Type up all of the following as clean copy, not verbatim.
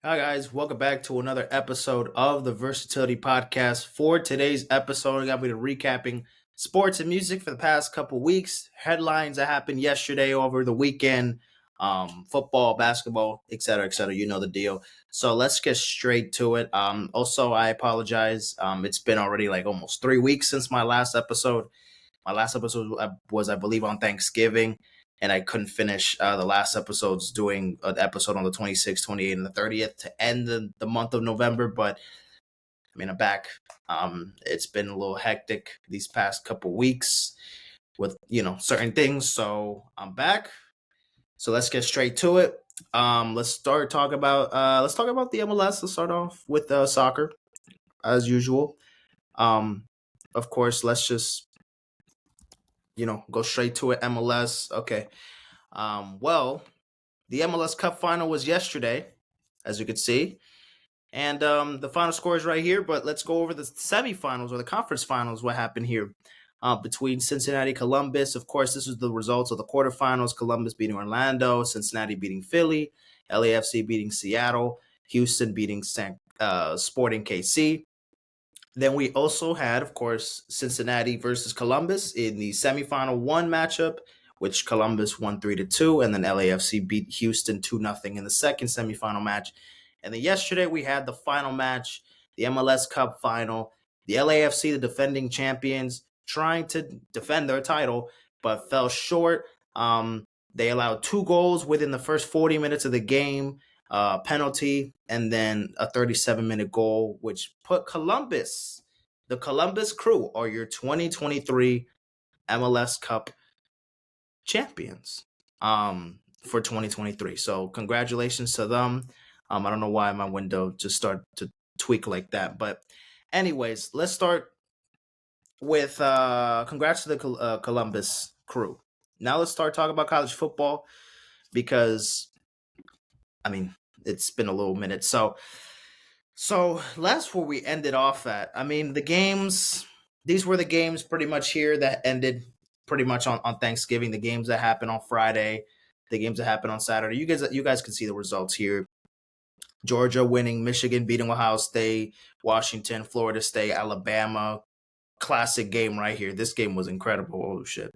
Hi, guys. Welcome back to another episode of the Versatility Podcast. For today's episode, I'm going to be recapping sports and music for the past couple weeks, headlines that happened yesterday, over the weekend, football, basketball, etc., etc. You know the deal. So let's get straight to it. Also, I apologize. It's been already like almost 3 weeks since my last episode. My last episode was, I believe, on Thanksgiving, and I couldn't finish the last episodes doing an episode on the 26th, 28th, and the 30th to end the month of November. But I mean, I'm back. It's been a little hectic these past couple weeks with certain things, so I'm back. So let's get straight to it. Let's talk about the MLS. Let's start off with soccer as usual. Um, of course, let's just go straight to it. MLS. Okay. Well, the MLS Cup Final was yesterday, as you could see, and the final score is right here. But let's go over the semifinals or the conference finals. What happened here between Cincinnati, Columbus? Of course, this was the results of the quarterfinals: Columbus beating Orlando, Cincinnati beating Philly, LAFC beating Seattle, Houston beating Sporting KC. Then we also had, of course, Cincinnati versus Columbus in the semifinal one matchup, which Columbus won 3-2, and then LAFC beat Houston 2-0 in the second semifinal match. And then yesterday we had the final match, the MLS Cup final. The LAFC, the defending champions, trying to defend their title, but fell short. They allowed 2 goals within the first 40 minutes of the game, penalty, and then a 37-minute goal, which put the Columbus Crew, are your 2023 MLS Cup champions for 2023. So congratulations to them. I don't know why my window just started to tweak like that. But anyways, let's start with congrats to the Columbus Crew. Now let's start talking about college football because I mean, it's been a little minute. So that's where we ended off at. I mean, these were the games pretty much here that ended pretty much on Thanksgiving. The games that happened on Friday, the games that happened on Saturday. You guys can see the results here. Georgia winning, Michigan beating Ohio State, Washington, Florida State, Alabama. Classic game right here. This game was incredible. Oh shit.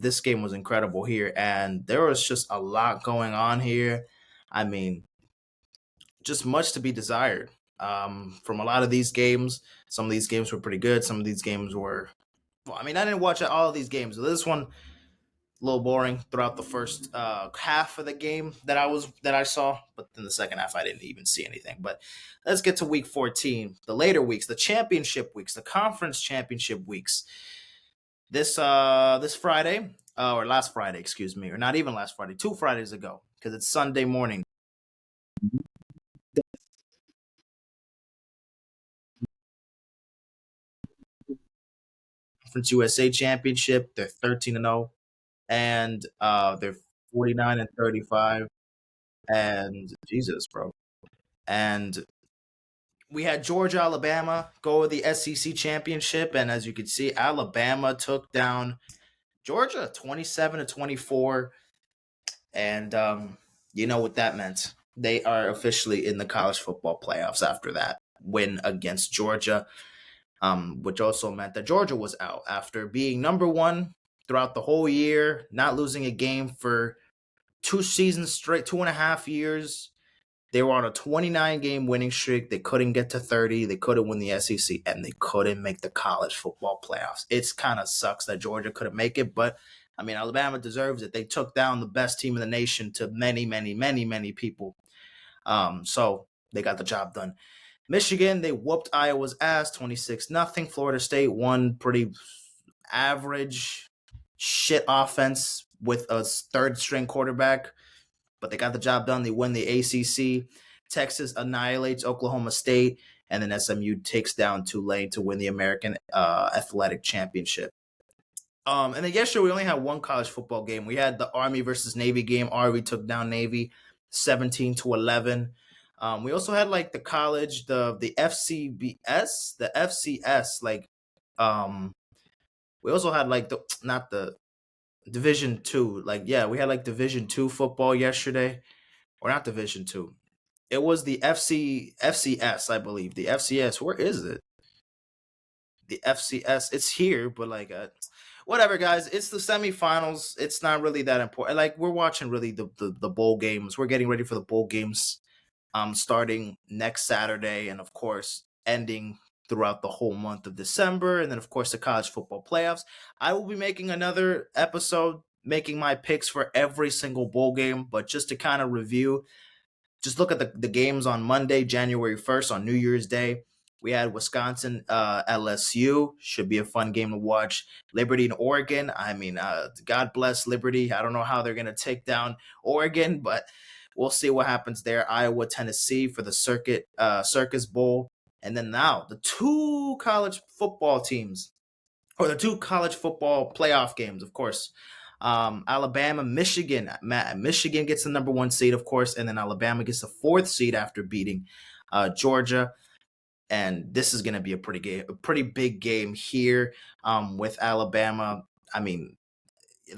This game was incredible here, and there was just a lot going on here. I mean, just much to be desired from a lot of these games. Some of these games were pretty good. Some of these games were, well, I mean, I didn't watch all of these games. This one, a little boring throughout the first half of the game that I saw, but in the second half, I didn't even see anything. But let's get to week 14, the later weeks, the championship weeks, the conference championship weeks. This Friday, or last Friday, excuse me, or not even last Friday, 2 Fridays ago, because it's Sunday morning. Conference USA Championship. They're 13-0, and they're 49-35. And Jesus, bro. And we had Georgia, Alabama go with the SEC Championship, and as you can see, Alabama took down Georgia 27-24, and you know what that meant. They are officially in the college football playoffs after that win against Georgia. Which also meant that Georgia was out after being number one throughout the whole year, not losing a game for 2 seasons straight, 2.5 years. They were on a 29-game winning streak. They couldn't get to 30. They couldn't win the SEC, and they couldn't make the college football playoffs. It's kind of sucks that Georgia couldn't make it, but I mean, Alabama deserves it. They took down the best team in the nation to many, many, many, many people. So they got the job done. Michigan, they whooped Iowa's ass 26-0. Florida State won pretty average shit offense with a third string quarterback, but they got the job done. They win the ACC. Texas annihilates Oklahoma State, and then SMU takes down Tulane to win the American Athletic Championship. And then yesterday we only had one college football game. We had the Army versus Navy game. Army took down Navy 17-11. We also had like the college, the FCBS, the FCS, like we also had like the not the Division 2, like yeah, we had like Division 2 football yesterday, or not Division 2. It was the FCS, I believe. The FCS. Where is it? The FCS. It's here, but like, whatever, guys. It's the semifinals. It's not really that important. Like, we're watching really the bowl games. We're getting ready for the bowl games. Starting next Saturday, and of course ending throughout the whole month of December, and then of course the college football playoffs. I will be making another episode, making my picks for every single bowl game, but just to kind of review, just look at the games on Monday, January 1st, on New Year's Day. We had Wisconsin, LSU. Should be a fun game to watch. Liberty and Oregon. I mean, God bless Liberty. I don't know how they're going to take down Oregon, but we'll see what happens there. Iowa, Tennessee for the Circus Bowl. And then now the two college football teams, or the two college football playoff games, of course. Alabama, Michigan. Michigan gets the number 1 seed, of course, and then Alabama gets the 4th seed after beating Georgia. And this is going to be a pretty big game here with Alabama. I mean,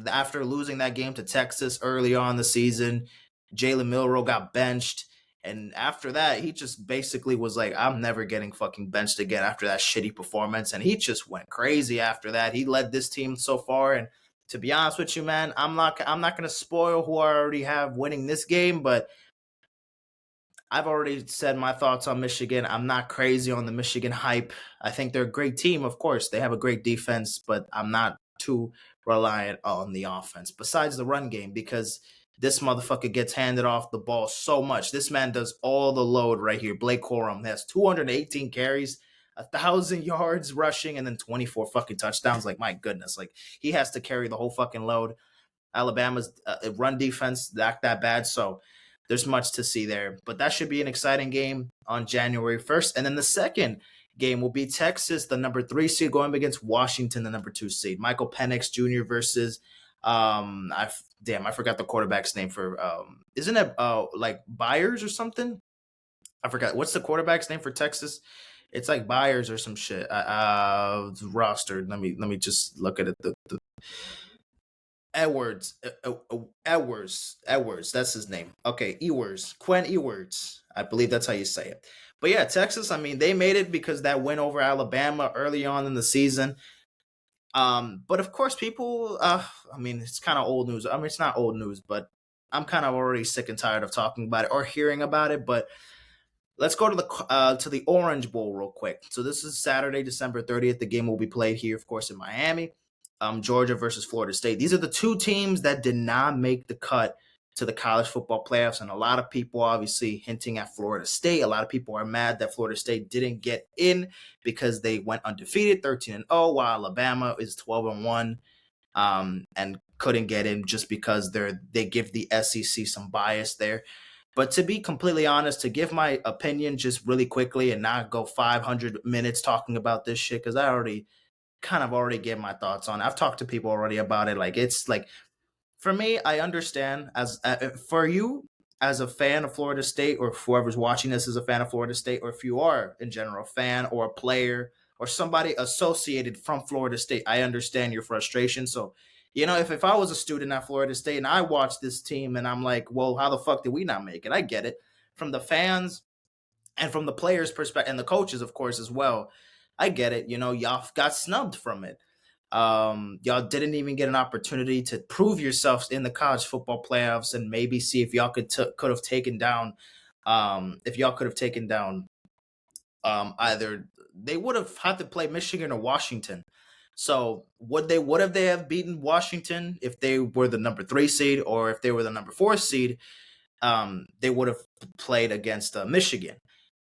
after losing that game to Texas early on in the season, Jalen Milroe got benched. And after that, he just basically was like, I'm never getting fucking benched again after that shitty performance. And he just went crazy after that. He led this team so far. And to be honest with you, man, I'm not going to spoil who I already have winning this game, but I've already said my thoughts on Michigan. I'm not crazy on the Michigan hype. I think they're a great team, of course. They have a great defense, but I'm not too reliant on the offense, besides the run game, because this motherfucker gets handed off the ball so much. This man does all the load right here. Blake Corum has 218 carries, 1,000 yards rushing, and then 24 fucking touchdowns. Like, my goodness. Like, he has to carry the whole fucking load. Alabama's run defense that bad, so there's much to see there. But that should be an exciting game on January 1st. And then the second game will be Texas, the number 3 seed, going against Washington, the number 2 seed. Michael Penix Jr. versus I forgot the quarterback's name for isn't it like Byers or something? I forgot. What's the quarterback's name for Texas? It's like Byers or some shit. Roster. Let me just look at it. The Edwards. Edwards. That's his name. Okay, Quinn Ewers. I believe that's how you say it. But yeah, Texas, I mean, they made it because that win over Alabama early on in the season. But of course, people, I mean, it's kind of old news. I mean, it's not old news, but I'm kind of already sick and tired of talking about it or hearing about it. But let's go to the Orange Bowl real quick. So this is Saturday, December 30th. The game will be played here, of course, in Miami. Georgia versus Florida State. These are the two teams that did not make the cut to the college football playoffs, and a lot of people obviously hinting at Florida State. A lot of people are mad that Florida State didn't get in because they went undefeated, 13-0, while Alabama is 12-1, and couldn't get in just because they give the SEC some bias there. But to be completely honest, to give my opinion just really quickly and not go 500 minutes talking about this shit, because I already gave my thoughts on it. I've talked to people already about it. Like, it's like, for me, I understand as for you as a fan of Florida State, or whoever's watching this is a fan of Florida State, or if you are in general a fan or a player or somebody associated from Florida State, I understand your frustration. So, if I was a student at Florida State and I watched this team and I'm like, well, how the fuck did we not make it? I get it. From the fans and from the players' perspective, and the coaches, of course, as well. I get it. Y'all got snubbed from it. Y'all didn't even get an opportunity to prove yourselves in the college football playoffs and maybe see if y'all could have taken down, either they would have had to play Michigan or Washington. So would they have beaten Washington if they were the number 3 seed, or if they were the number 4 seed? They would have played against Michigan.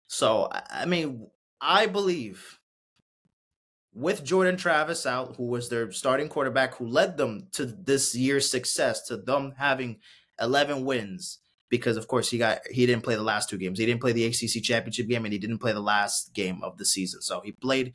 So I mean, I believe, with Jordan Travis out, who was their starting quarterback, who led them to this year's success, to them having 11 wins, because of course he didn't play the last 2 games. He didn't play the ACC championship game, and he didn't play the last game of the season. So he played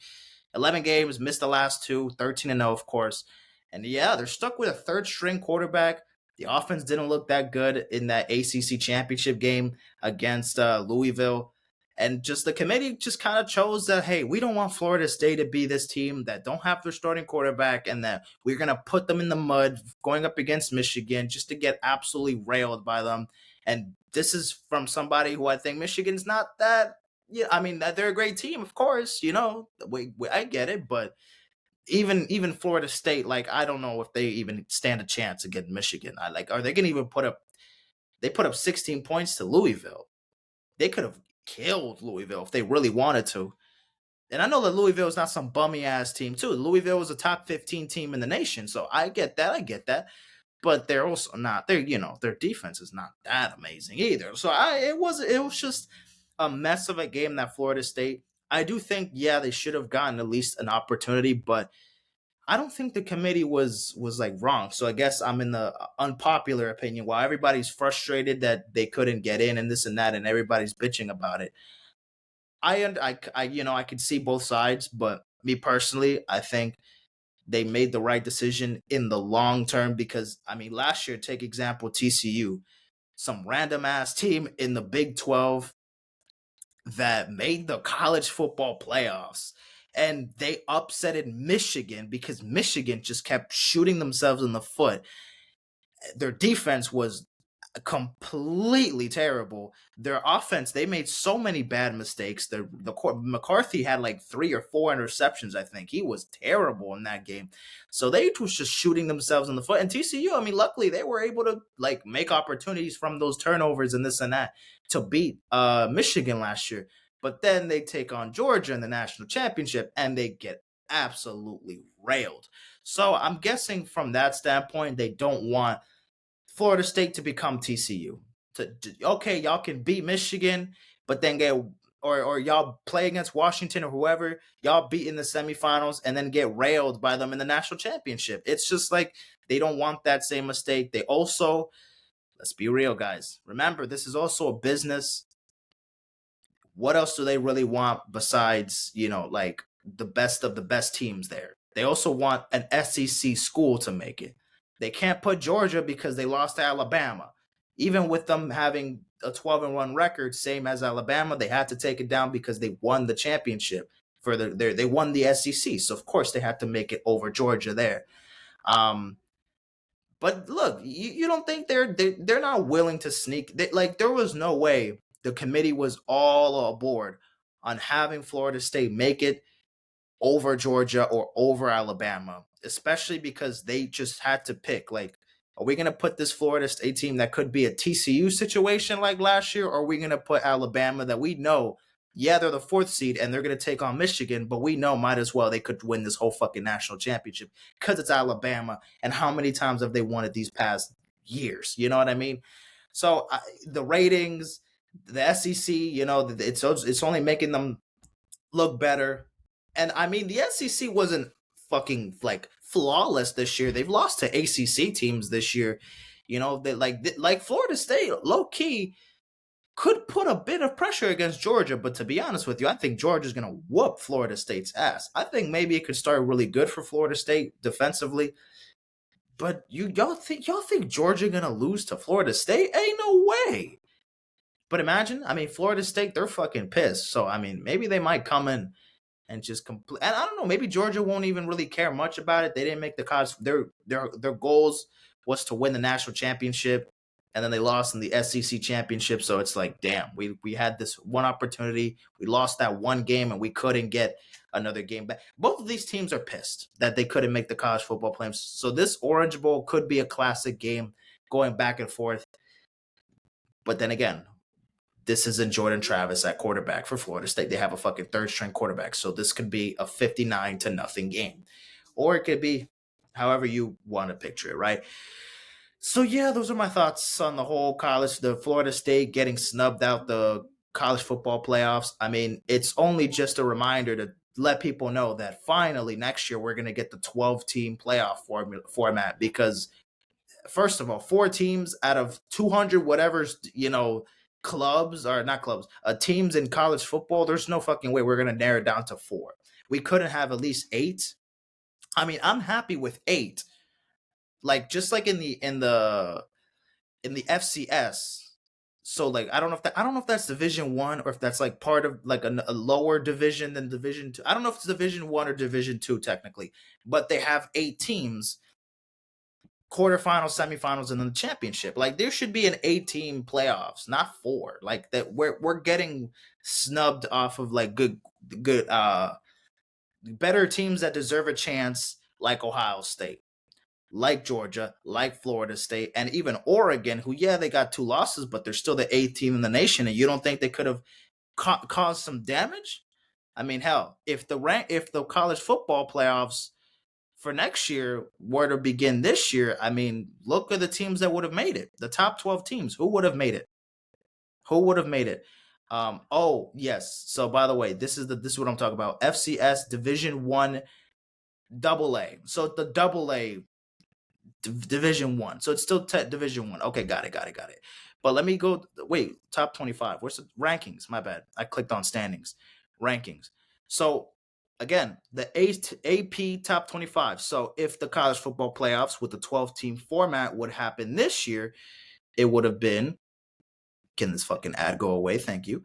11 games, missed the last 2, 13-0, of course. And yeah, they're stuck with a third string quarterback. The offense didn't look that good in that ACC championship game against Louisville. And just the committee just kind of chose that, hey, we don't want Florida State to be this team that don't have their starting quarterback, and that we're going to put them in the mud going up against Michigan just to get absolutely railed by them. And this is from somebody who I think Michigan's not that. Yeah, I mean they're a great team, of course. I get it, but even Florida State, like I don't know if they even stand a chance against Michigan. Are they gonna even put up? They put up 16 points to Louisville. They could have killed Louisville if they really wanted to. And I know that Louisville is not some bummy ass team too. Louisville was a top 15 team in the nation, so I get that. I get that. But they're also not. Their defense is not that amazing either. So it was just a mess of a game that Florida State. I do think they should have gotten at least an opportunity, but I don't think the committee was like wrong. So I guess I'm in the unpopular opinion while everybody's frustrated that they couldn't get in and this and that and everybody's bitching about it. I could see both sides, but me personally, I think they made the right decision in the long term because I mean last year, take example TCU, some random ass team in the Big 12 that made the college football playoffs and they upsetted Michigan because Michigan just kept shooting themselves in the foot. Their defense was completely terrible. Their offense, they made so many bad mistakes. McCarthy had like 3 or 4 interceptions. I think he was terrible in that game. So they was just shooting themselves in the foot. And TCU, I mean, luckily they were able to like make opportunities from those turnovers and this and that to beat Michigan last year. But then they take on Georgia in the national championship and they get absolutely railed. So I'm guessing from that standpoint, they don't want Florida State to become TCU. Okay, y'all can beat Michigan, but then get or y'all play against Washington or whoever, y'all beat in the semifinals and then get railed by them in the national championship. It's just like they don't want that same mistake. They also, let's be real, guys. Remember, this is also a business. What else do they really want besides, like the best of the best teams there? They also want an SEC school to make it. They can't put Georgia because they lost to Alabama. Even with them having a 12-1 record, same as Alabama, they had to take it down because they won the championship for they won the SEC. So of course they had to make it over Georgia there. But look, you don't think they're not willing to sneak? There was no way the committee was all aboard on having Florida State make it over Georgia or over Alabama, especially because they just had to pick. Like, are we going to put this Florida State team that could be a TCU situation like last year, or are we going to put Alabama that we know, they're the 4th seed and they're going to take on Michigan, but we know might as well they could win this whole fucking national championship because it's Alabama. And how many times have they won it these past years? You know what I mean? So the ratings, the SEC, it's only making them look better. And I mean, the SEC wasn't fucking like flawless this year. They've lost to ACC teams this year. Like Florida State, low key, could put a bit of pressure against Georgia. But to be honest with you, I think Georgia's gonna whoop Florida State's ass. I think maybe it could start really good for Florida State defensively. But y'all think Georgia gonna lose to Florida State? Ain't no way. But imagine, I mean, Florida State, they're fucking pissed. So I mean, maybe they might come in and just complete. And I don't know, maybe Georgia won't even really care much about it. They didn't make the college. Their goals was to win the national championship, and then they lost in the SEC championship. So it's like, damn, we had this one opportunity, we lost that one game, and we couldn't get another game back. Both of these teams are pissed that they couldn't make the college football playoffs. So this Orange Bowl could be a classic game going back and forth. But then again, this isn't Jordan Travis at quarterback for Florida State. They have a fucking 3rd-string quarterback. So this could be a 59-0 game. Or it could be however you want to picture it, right? So yeah, those are my thoughts on the whole college, the Florida State getting snubbed out the college football playoffs. I mean, it's only just a reminder to let people know that finally next year we're going to get the 12-team playoff format because first of all, 4 teams out of 200 whatever's, clubs or not clubs, teams in college football, there's no fucking way we're going to narrow it down to 4. We couldn't have at least 8. I mean, I'm happy with 8. Like just like in the FCS. So like I don't know if that's Division 1 or if that's like part of like a lower division than Division 2. I don't know if it's Division 1 or Division 2 technically, but they have 8 teams. quarterfinals, semifinals, and then the championship. Like there should be an 8-team playoffs, not 4. Like that we're getting snubbed off of like good better teams that deserve a chance, like Ohio State, like Georgia, like Florida State, and even Oregon, who they got 2 losses, but they're still the 8th team in the nation. And you don't think they could have caused some damage? I mean, hell, if the college football playoffs for next year were to begin this year, I mean, look at the teams that would have made it. The top 12 teams, who would have made it? Who would have made it? Oh yes. So by the way, this is what I'm talking about. FCS Division 1 Double A. So the Double A Division 1. So it's still Division 1. Okay, got it. But let me go. Wait, top 25. Where's the rankings? My bad. I clicked on standings, rankings. So again, the AP top 25. So if the college football playoffs with the 12-team format would happen this year, it would have been. Can this fucking ad go away? Thank you.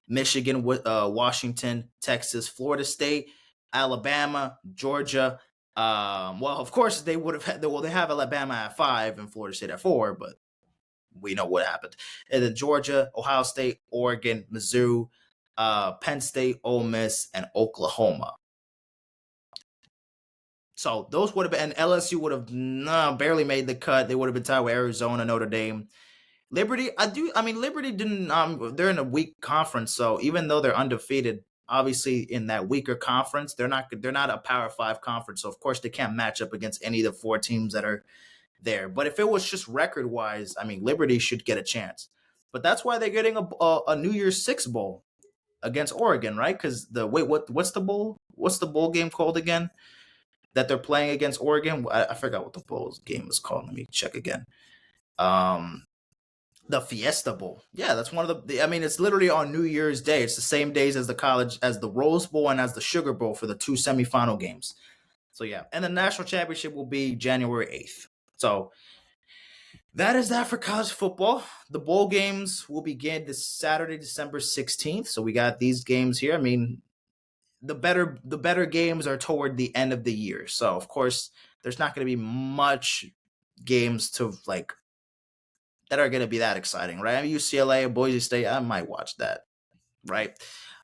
Michigan, Washington, Texas, Florida State, Alabama, Georgia. Well, of course they would have had. Well, they have Alabama at 5 and Florida State at 4, but we know what happened. And then Georgia, Ohio State, Oregon, Mizzou, Penn State, Ole Miss, and Oklahoma. So those would have been, and LSU would have barely made the cut. They would have been tied with Arizona, Notre Dame. Liberty, Liberty didn't. They're in a weak conference, so even though they're undefeated, obviously in that weaker conference, they're not a Power 5 conference. So of course they can't match up against any of the 4 teams that are there. But if it was just record wise, I mean, Liberty should get a chance. But that's why they're getting a New Year's 6 bowl against Oregon, right? Because what's the bowl? What's the bowl game called again? That they're playing against Oregon. I forgot what the bowl game is called. Let me check again. The Fiesta Bowl. Yeah, that's one of the. I mean, it's literally on New Year's Day. It's the same days as the Rose Bowl and as the Sugar Bowl for the 2 semifinal games. So yeah, and the national championship will be January 8th. So that is that for college football. The bowl games will begin this Saturday, December 16th. So we got these games here. I mean, the better games are toward the end of the year. So of course, there's not going to be much games to like that are going to be that exciting, right? I mean, UCLA, Boise State, I might watch that, right?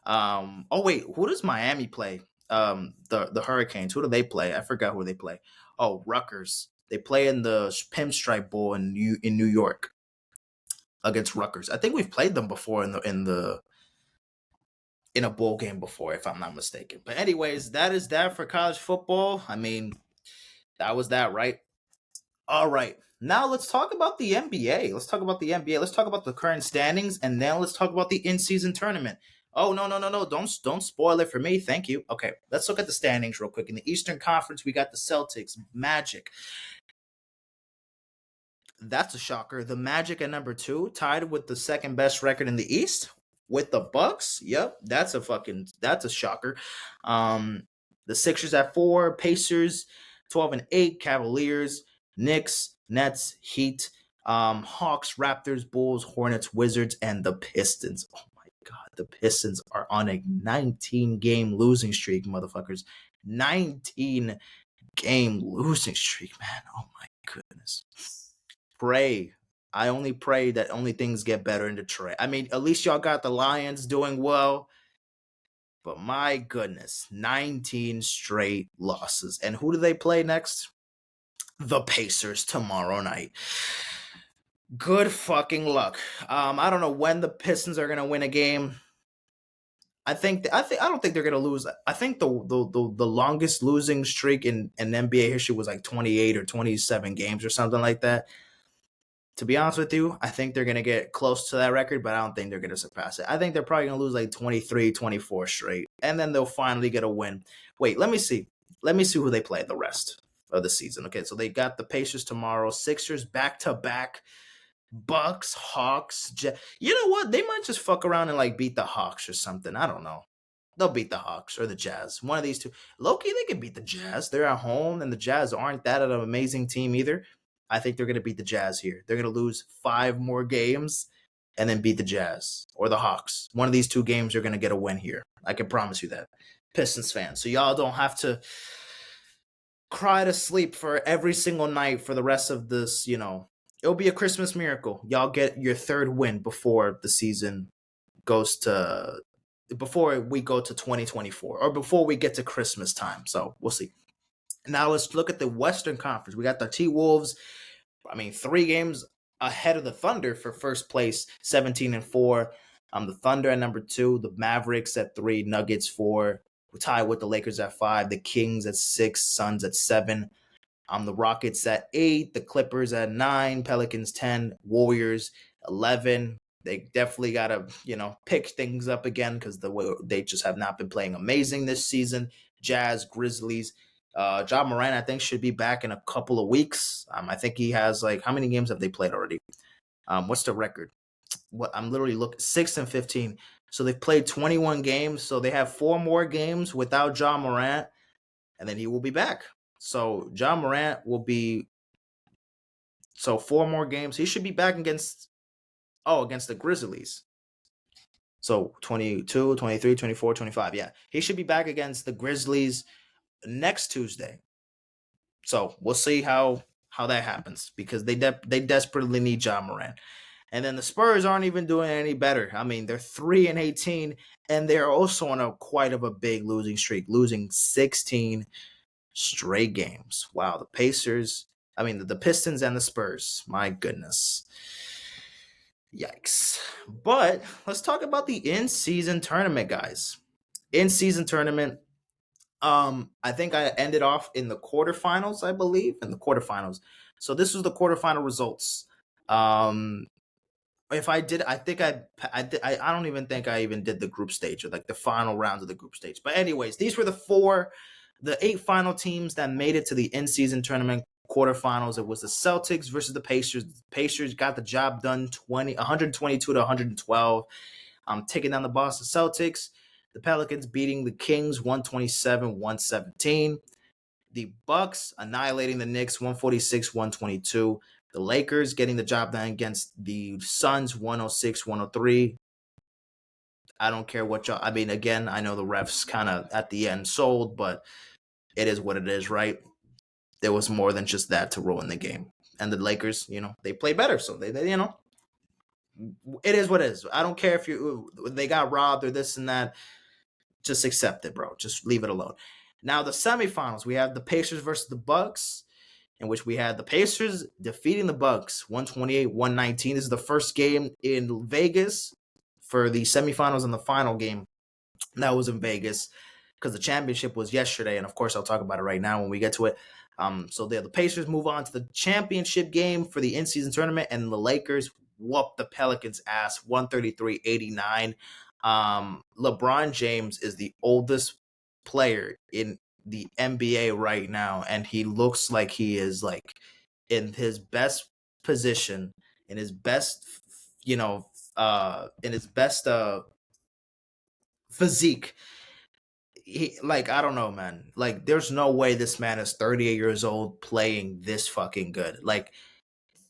Oh wait, who does Miami play? The Hurricanes. Who do they play? I forgot who they play. Oh, Rutgers. They play in the Pinstripe Bowl in New York against Rutgers. I think we've played them before in a bowl game before, if I'm not mistaken. But anyways, that is that for college football. I mean, that was that, right? All right. Now let's talk about the NBA. Let's talk about the current standings, and then let's talk about the in-season tournament. Oh, no. Don't spoil it for me. Thank you. Okay, let's look at the standings real quick. In the Eastern Conference, we got the Celtics, Magic. That's a shocker. The Magic at number 2, tied with the second best record in the East with the Bucks. Yep, that's a shocker. The Sixers at 4, Pacers 12 and 8, Cavaliers, Knicks, Nets, Heat, Hawks, Raptors, Bulls, Hornets, Wizards, and the Pistons. Oh my God, the Pistons are on a 19-game losing streak, motherfuckers. 19-game losing streak, man. Oh my goodness. I only pray that only things get better in Detroit. I mean, at least y'all got the Lions doing well. But my goodness, 19 straight losses. And who do they play next? The Pacers tomorrow night. Good fucking luck. I don't know when the Pistons are gonna win a game. I don't think they're gonna lose. I think the longest losing streak in NBA history was like 28 or 27 games or something like that. To be honest with you, I think they're going to get close to that record, but I don't think they're going to surpass it. I think they're probably going to lose like 23, 24 straight, and then they'll finally get a win. Wait, let me see. Let me see who they play the rest of the season. Okay, so they got the Pacers tomorrow, Sixers back-to-back, Bucks, Hawks. You know what? They might just fuck around and like beat the Hawks or something. I don't know. They'll beat the Hawks or the Jazz. One of these two. Low-key, they can beat the Jazz. They're at home, and the Jazz aren't that an amazing team either. I think they're going to beat the Jazz here. They're going to lose 5 more games and then beat the Jazz or the Hawks. One of these 2 games are going to get a win here. I can promise you that. Pistons fans. So y'all don't have to cry to sleep for every single night for the rest of this, it'll be a Christmas miracle. Y'all get your third win before the season goes to before we go to 2024 or before we get to Christmas time. So we'll see. Now let's look at the Western Conference. We got the T-Wolves. I mean, 3 games ahead of the Thunder for first place, 17-4. The Thunder at number 2, the Mavericks at 3, Nuggets 4. We tie with the Lakers at 5, the Kings at 6, Suns at 7. The Rockets at 8, the Clippers at 9, Pelicans 10, Warriors 11. They definitely got to, pick things up again because they just have not been playing amazing this season. Jazz, Grizzlies. Ja Morant, I think, should be back in a couple of weeks. I think he has, how many games have they played already? What's the record? I'm literally looking 6-15. So they've played 21 games. So they have 4 more games without Ja Morant, and then he will be back. So Ja Morant will be 4 more games. He should be back against the Grizzlies. So 22, 23, 24, 25. Yeah. He should be back against the Grizzlies next Tuesday. So we'll see how that happens because they desperately need Ja Morant. And then the Spurs aren't even doing any better. I mean, they're 3-18, and they're also on quite of a big losing streak, losing 16 straight games. Wow, the Pistons and the Spurs. My goodness. Yikes. But let's talk about the in-season tournament, guys. In-season tournament. I think I ended off in the quarterfinals, I believe, in the quarterfinals. So this was the quarterfinal results. If I did, I think I don't even think I even did the group stage or the final rounds of the group stage. But anyways, these were the 8 final teams that made it to the in-season tournament quarterfinals. It was the Celtics versus the Pacers. The Pacers got the job done 122 to 112. Taking down the Boston Celtics. The Pelicans beating the Kings 127-117. The Bucks annihilating the Knicks 146-122. The Lakers getting the job done against the Suns 106-103. I don't care what y'all. I mean, again, I know the refs kind of at the end sold, but it is what it is, right? There was more than just that to ruin the game. And the Lakers, they play better, so they it is what it is. I don't care if they got robbed or this and that. Just accept it, bro. Just leave it alone. Now the semifinals, we have the Pacers versus the Bucks, in which we had the Pacers defeating the Bucks 128-119. This is the first game in Vegas for the semifinals and the final game. That was in Vegas because the championship was yesterday, and of course I'll talk about it right now when we get to it. So the Pacers move on to the championship game for the in-season tournament, and the Lakers whoop the Pelicans' ass 133-89. LeBron James is the oldest player in the NBA right now, and he looks like he is in his best position, in his best, in his best physique. I don't know, man. There's no way this man is 38 years old playing this fucking good.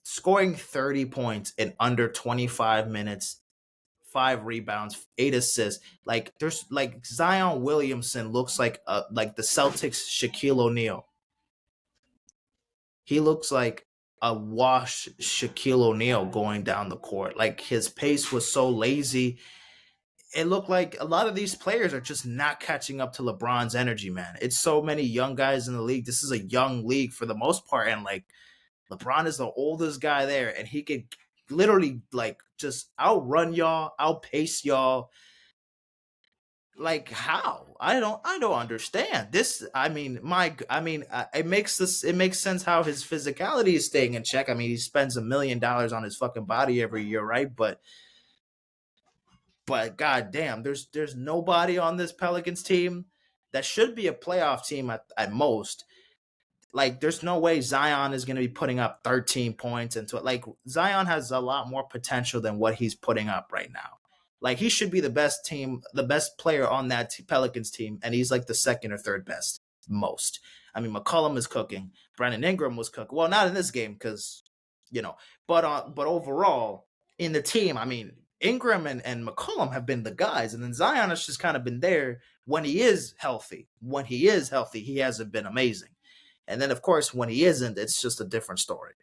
Scoring 30 points in under 25 minutes, 5 rebounds, 8 assists. There's Zion Williamson looks like the Celtics Shaquille O'Neal. He looks like a washed Shaquille O'Neal going down the court. His pace was so lazy. It looked like a lot of these players are just not catching up to LeBron's energy, man. It's so many young guys in the league. This is a young league for the most part, and LeBron is the oldest guy there, and he could literally just outrun y'all, outpace y'all. How? I don't understand this. It makes sense how his physicality is staying in check. I mean, he spends $1 million on his fucking body every year, right? But goddamn, there's nobody on this Pelicans team that should be a playoff team at most. There's no way Zion is going to be putting up 13 points into it. Zion has a lot more potential than what he's putting up right now. He should be the best player on that Pelicans team, and he's the second or third best most. I mean, McCollum is cooking. Brandon Ingram was cooking. Well, not in this game because, but overall in the team, I mean, Ingram and McCollum have been the guys, and then Zion has just kind of been there when he is healthy. When he is healthy, he hasn't been amazing. And then, of course, when he isn't, it's just a different story.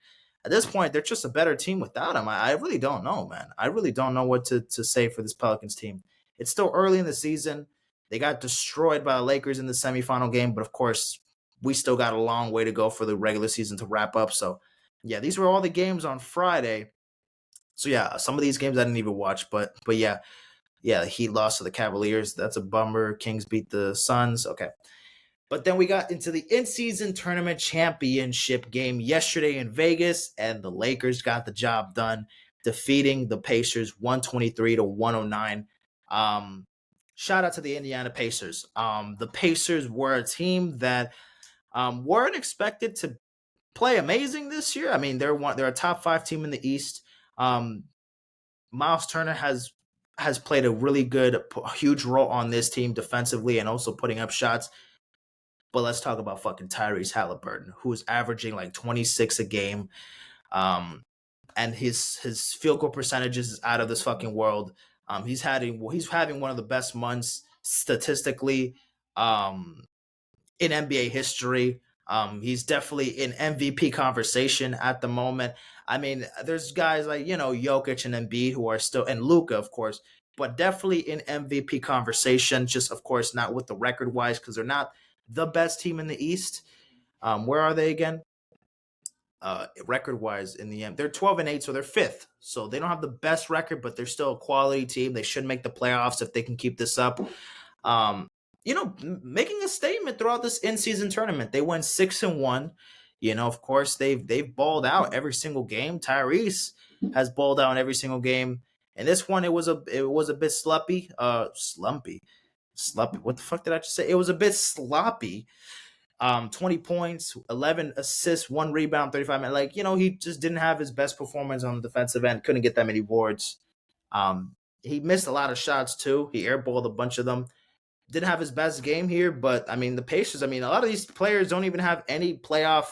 At this point, they're just a better team without him. I really don't know, man. I really don't know what to say for this Pelicans team. It's still early in the season. They got destroyed by the Lakers in the semifinal game, but of course, we still got a long way to go for the regular season to wrap up. So, yeah, these were all the games on Friday. So yeah, some of these games I didn't even watch, but yeah, the Heat lost to the Cavaliers. That's a bummer. Kings beat the Suns. Okay. But then we got into the in-season tournament championship game yesterday in Vegas, and the Lakers got the job done, defeating the Pacers 123-109. Shout out to the Indiana Pacers. The Pacers were a team that weren't expected to play amazing this year. I mean, they're a top 5 team in the East. Miles Turner has played a really good, huge role on this team defensively and also putting up shots. But let's talk about fucking Tyrese Halliburton, who's averaging like 26 a game. And his field goal percentages is out of this fucking world. He's having one of the best months statistically in NBA history. He's definitely in MVP conversation at the moment. I mean, there's guys like, Jokic and Embiid who are still, and Luka, of course, but definitely in MVP conversation. Just, of course, not with the record wise because they're not the best team in the East. Where are they again? Record wise in the end, they're 12-8, so they're 5th. So they don't have the best record, but they're still a quality team. They should make the playoffs if they can keep this up. Making a statement throughout this in-season tournament. They went 6-1. Of course, they've balled out every single game. Tyrese has balled out in every single game. And this one, it was a bit slumpy. Slumpy. What the fuck did I just say? It was a bit sloppy. 20 points, 11 assists, 1 rebound, 35 minutes. Like, he just didn't have his best performance on the defensive end. Couldn't get that many boards. He missed a lot of shots too. He airballed a bunch of them. Didn't have his best game here, but I mean, the Pacers, a lot of these players don't even have any playoff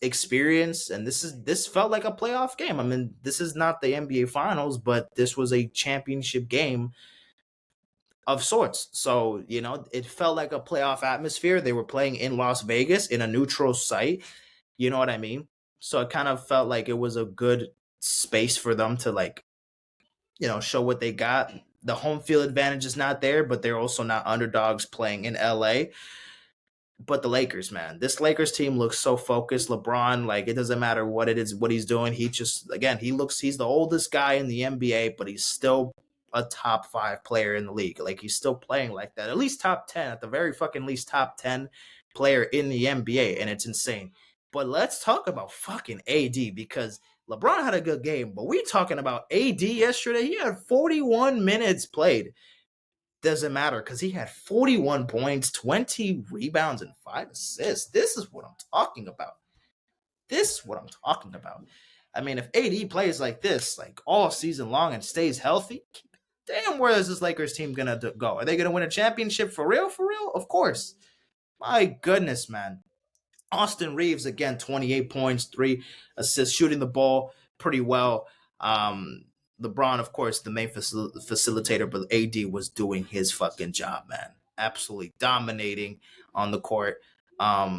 experience, and this felt like a playoff game. I mean, this is not the NBA Finals, but this was a championship game of sorts. So, it felt like a playoff atmosphere. They were playing in Las Vegas in a neutral site. You know what I mean? So it kind of felt like it was a good space for them to show what they got. The home field advantage is not there, but they're also not underdogs playing in LA. But the Lakers, man, this Lakers team looks so focused. LeBron, like, it doesn't matter what it is, what he's doing. He just, again, he's the oldest guy in the NBA, but he's still a top 5 player in the league. Like, he's still playing like that. At least top 10, at the very fucking least top 10 player in the NBA. And it's insane. But let's talk about fucking AD, because LeBron had a good game, but we talking about AD yesterday. He had 41 minutes played. Doesn't matter because he had 41 points, 20 rebounds, and 5 assists. This is what I'm talking about. I mean, if AD plays like this, like all season long and stays healthy, damn, where is this Lakers team going to go? Are they going to win a championship for real? For real? Of course. My goodness, man. Austin Reeves, again, 28 points, 3 assists, shooting the ball pretty well. LeBron, of course, the main facilitator, but AD was doing his fucking job, man. Absolutely dominating on the court.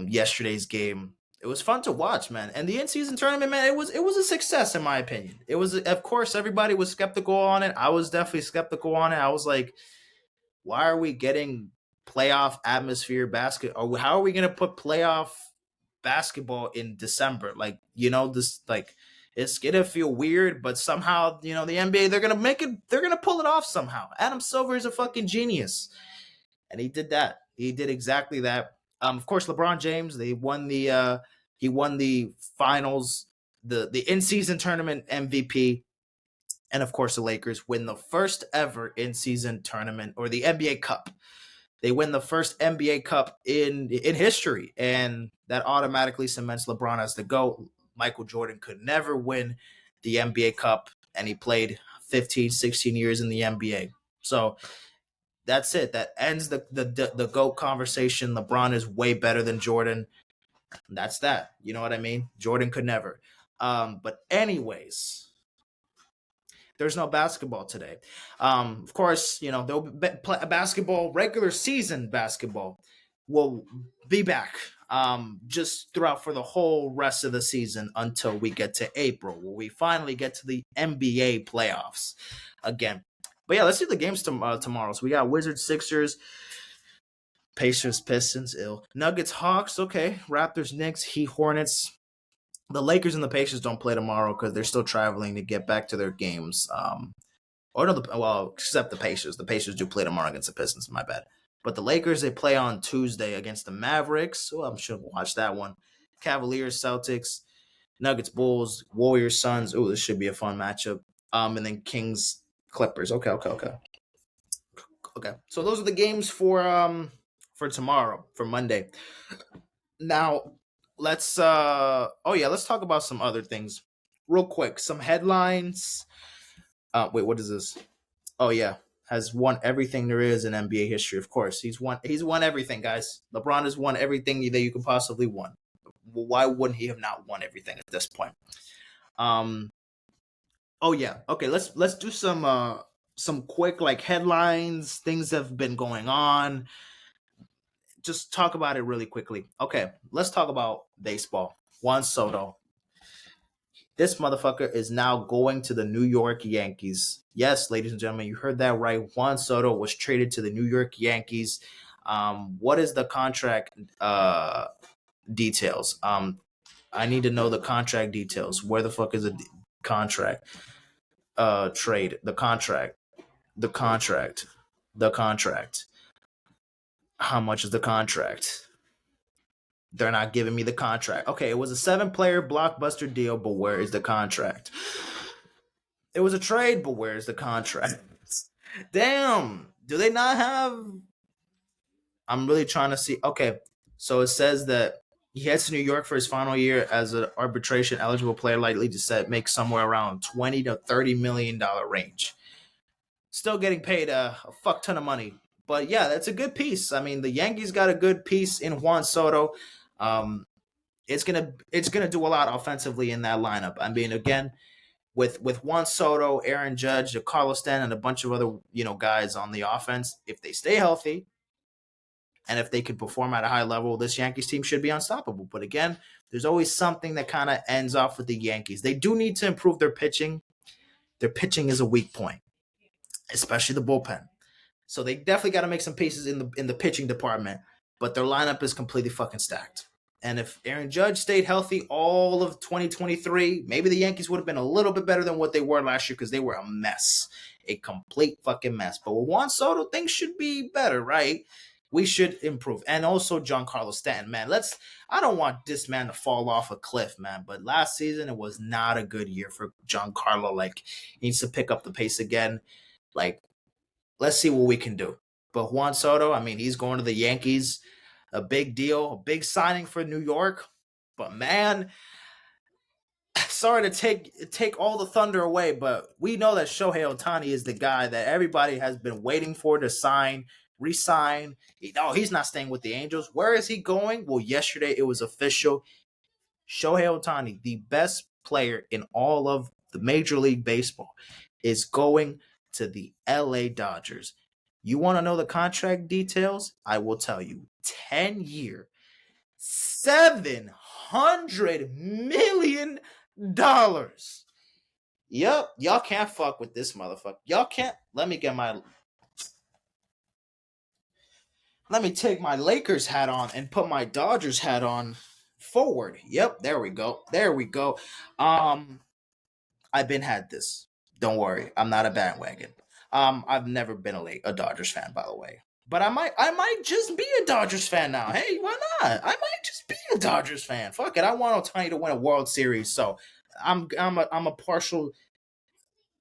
Yesterday's game, it was fun to watch, man. And the in-season tournament, man, it was a success in my opinion. It was, of course, everybody was skeptical on it. I was definitely skeptical on it. I was like, why are we getting playoff atmosphere basketball? Or how are we going to put playoff basketball in December? Like, this, like, it's gonna feel weird, but somehow, the NBA, they're gonna pull it off somehow. Adam Silver is a fucking genius, and he did that. He did exactly that. Of course, LeBron James, he won the finals, the in-season tournament MVP, and of course, the Lakers win the first ever in-season tournament, or the NBA Cup. They win the first NBA Cup in history, and that automatically cements LeBron as the GOAT. Michael Jordan could never win the NBA Cup, and he played 15, 16 years in the NBA. So that's it. That ends the GOAT conversation. LeBron is way better than Jordan. That's that. You know what I mean? Jordan could never. But anyways, there's no basketball today. Of course, there'll be basketball, regular season basketball will be back just throughout for the whole rest of the season until we get to April, where we finally get to the NBA playoffs again. But yeah, let's see the games tomorrow. So we got Wizards, Sixers, Pacers, Pistons, Nuggets, Hawks. Okay, Raptors, Knicks, Heat, Hornets. The Lakers and the Pacers don't play tomorrow because they're still traveling to get back to their games. Or no, well, except the Pacers. The Pacers do play tomorrow against the Pistons. My bad. But the Lakers, they play on Tuesday against the Mavericks. Oh, I'm sure we'll watch that one. Cavaliers, Celtics, Nuggets, Bulls, Warriors, Suns. Oh, this should be a fun matchup. And then Kings, Clippers. Okay. So those are the games for tomorrow, for Monday. Now, let's talk about some other things real quick. Some headlines. Wait, what is this? Oh yeah, has won everything there is in NBA history. Of course, he's won everything, guys. LeBron has won everything that you could possibly win. Well, why wouldn't he have not won everything at this point? Oh yeah. Okay, let's do some quick like headlines, things that have been going on. Just talk about it really quickly. Okay, let's talk about baseball. Juan Soto. This motherfucker is now going to the New York Yankees. Yes, ladies and gentlemen, you heard that right. Juan Soto was traded to the New York Yankees. What is the contract details? I need to know the contract details. Where the fuck is the contract? Trade. The contract. The contract. The contract. How much is the contract? They're not giving me the contract. Okay, it was a 7-player blockbuster deal, but where is the contract? It was a trade, but where's the contract? Damn. Do they not have? I'm really trying to see. Okay, so it says that he heads to New York for his final year as an arbitration eligible player, likely to make somewhere around $20 to $30 million range. Still getting paid a fuck ton of money, but yeah, that's a good piece. I mean, the Yankees got a good piece in Juan Soto. It's gonna do a lot offensively in that lineup. I mean, again, with Juan Soto, Aaron Judge, Carlos Stanton, and a bunch of other guys on the offense, if they stay healthy and if they can perform at a high level, this Yankees team should be unstoppable. But again, there's always something that kind of ends off with the Yankees. They do need to improve their pitching. Their pitching is a weak point, especially the bullpen. So they definitely got to make some pieces in the pitching department. But their lineup is completely fucking stacked. And if Aaron Judge stayed healthy all of 2023, maybe the Yankees would have been a little bit better than what they were last year because they were a mess. A complete fucking mess. But with Juan Soto, things should be better, right? We should improve. And also Giancarlo Stanton, man. I don't want this man to fall off a cliff, man. But last season, it was not a good year for Giancarlo. Like, he needs to pick up the pace again. Like, let's see what we can do. But Juan Soto, I mean, he's going to the Yankees. A big deal, a big signing for New York. But man, sorry to take all the thunder away, but we know that Shohei Ohtani is the guy that everybody has been waiting for to re-sign. No, he's not staying with the Angels. Where is he going? Well, yesterday it was official. Shohei Ohtani, the best player in all of the Major League Baseball, is going to the LA Dodgers. You want to know the contract details? I will tell you. 10-year, $700 million. Yep, y'all can't fuck with this motherfucker. Y'all can't. Let me take my Lakers hat on and put my Dodgers hat on forward. Yep, there we go. I've been had this. Don't worry, I'm not a bandwagon. I've never been a Dodgers fan, by the way. But I might just be a Dodgers fan now. Hey, why not? I might just be a Dodgers fan. Fuck it. I want Ohtani to win a World Series, so I'm a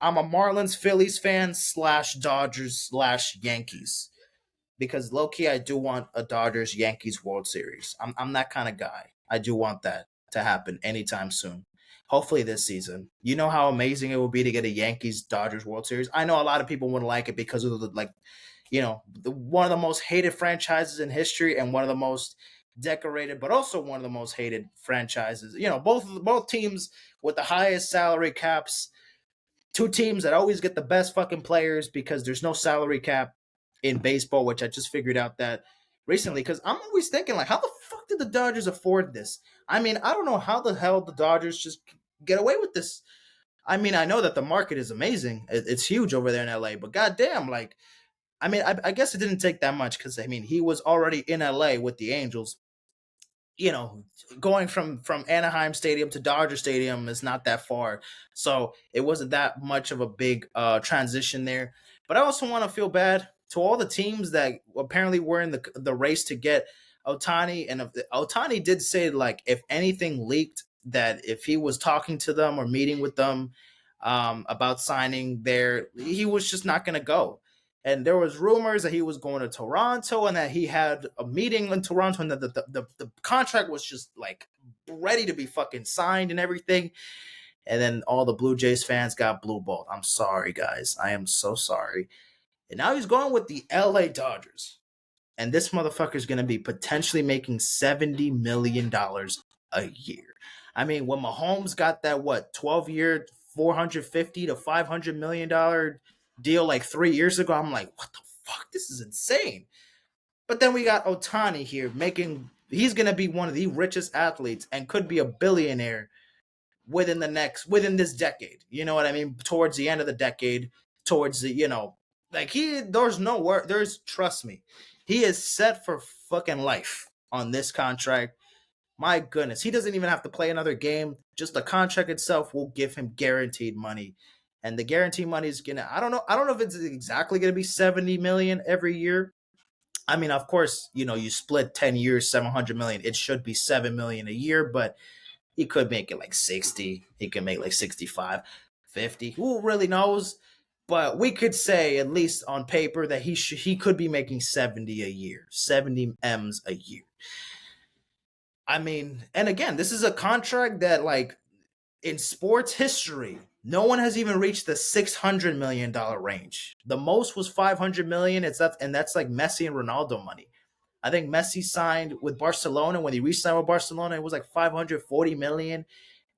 Marlins Phillies fan / Dodgers / Yankees. Because low key I do want a Dodgers Yankees World Series. I'm that kind of guy. I do want that to happen anytime soon. Hopefully this season. You know how amazing it would be to get a Yankees Dodgers World Series. I know a lot of people wouldn't like it because of one of the most hated franchises in history and one of the most decorated, but also one of the most hated franchises. Both teams with the highest salary caps. Two teams that always get the best fucking players because there's no salary cap in baseball, which I just figured out that recently because I'm always thinking like, how the fuck did the Dodgers afford this? I mean, I don't know how the hell the Dodgers just get away with this. I mean, I know that the market is amazing; it's huge over there in LA. But goddamn, like, I mean, I guess it didn't take that much because I mean, he was already in LA with the Angels. You know, going from Anaheim Stadium to Dodger Stadium is not that far, so it wasn't that much of a big transition there. But I also want to feel bad to all the teams that apparently were in the race to get Ohtani, and Ohtani did say like if anything leaked that if he was talking to them or meeting with them about signing there, he was just not going to go. And there was rumors that he was going to Toronto and that he had a meeting in Toronto and that the contract was just like ready to be fucking signed and everything. And then all the Blue Jays fans got blue balled. I'm sorry, guys. I am so sorry. And now he's going with the LA Dodgers. And this motherfucker's going to be potentially making $70 million a year. I mean, when Mahomes got that, 12-year, $450 to $500 million deal like 3 years ago, I'm like, what the fuck? This is insane. But then we got Ohtani here he's going to be one of the richest athletes and could be a billionaire within this decade. You know what I mean? Towards the end of the decade, towards the, like there's no word, trust me, he is set for fucking life on this contract. My goodness, he doesn't even have to play another game. Just the contract itself will give him guaranteed money. And the guaranteed money is gonna, I don't know if it's exactly gonna be 70 million every year. I mean, of course, you split 10 years, 700 million. It should be 7 million a year, but he could make it like 60. He could make like 65, 50. Who really knows? But we could say, at least on paper, that he could be making 70 a year, 70 M's a year. I mean, and again, this is a contract that, like, in sports history, no one has even reached the $600 million range. The most was 500 million. And that's like Messi and Ronaldo money. I think Messi signed with Barcelona. When he re-signed with Barcelona, it was like 540 million.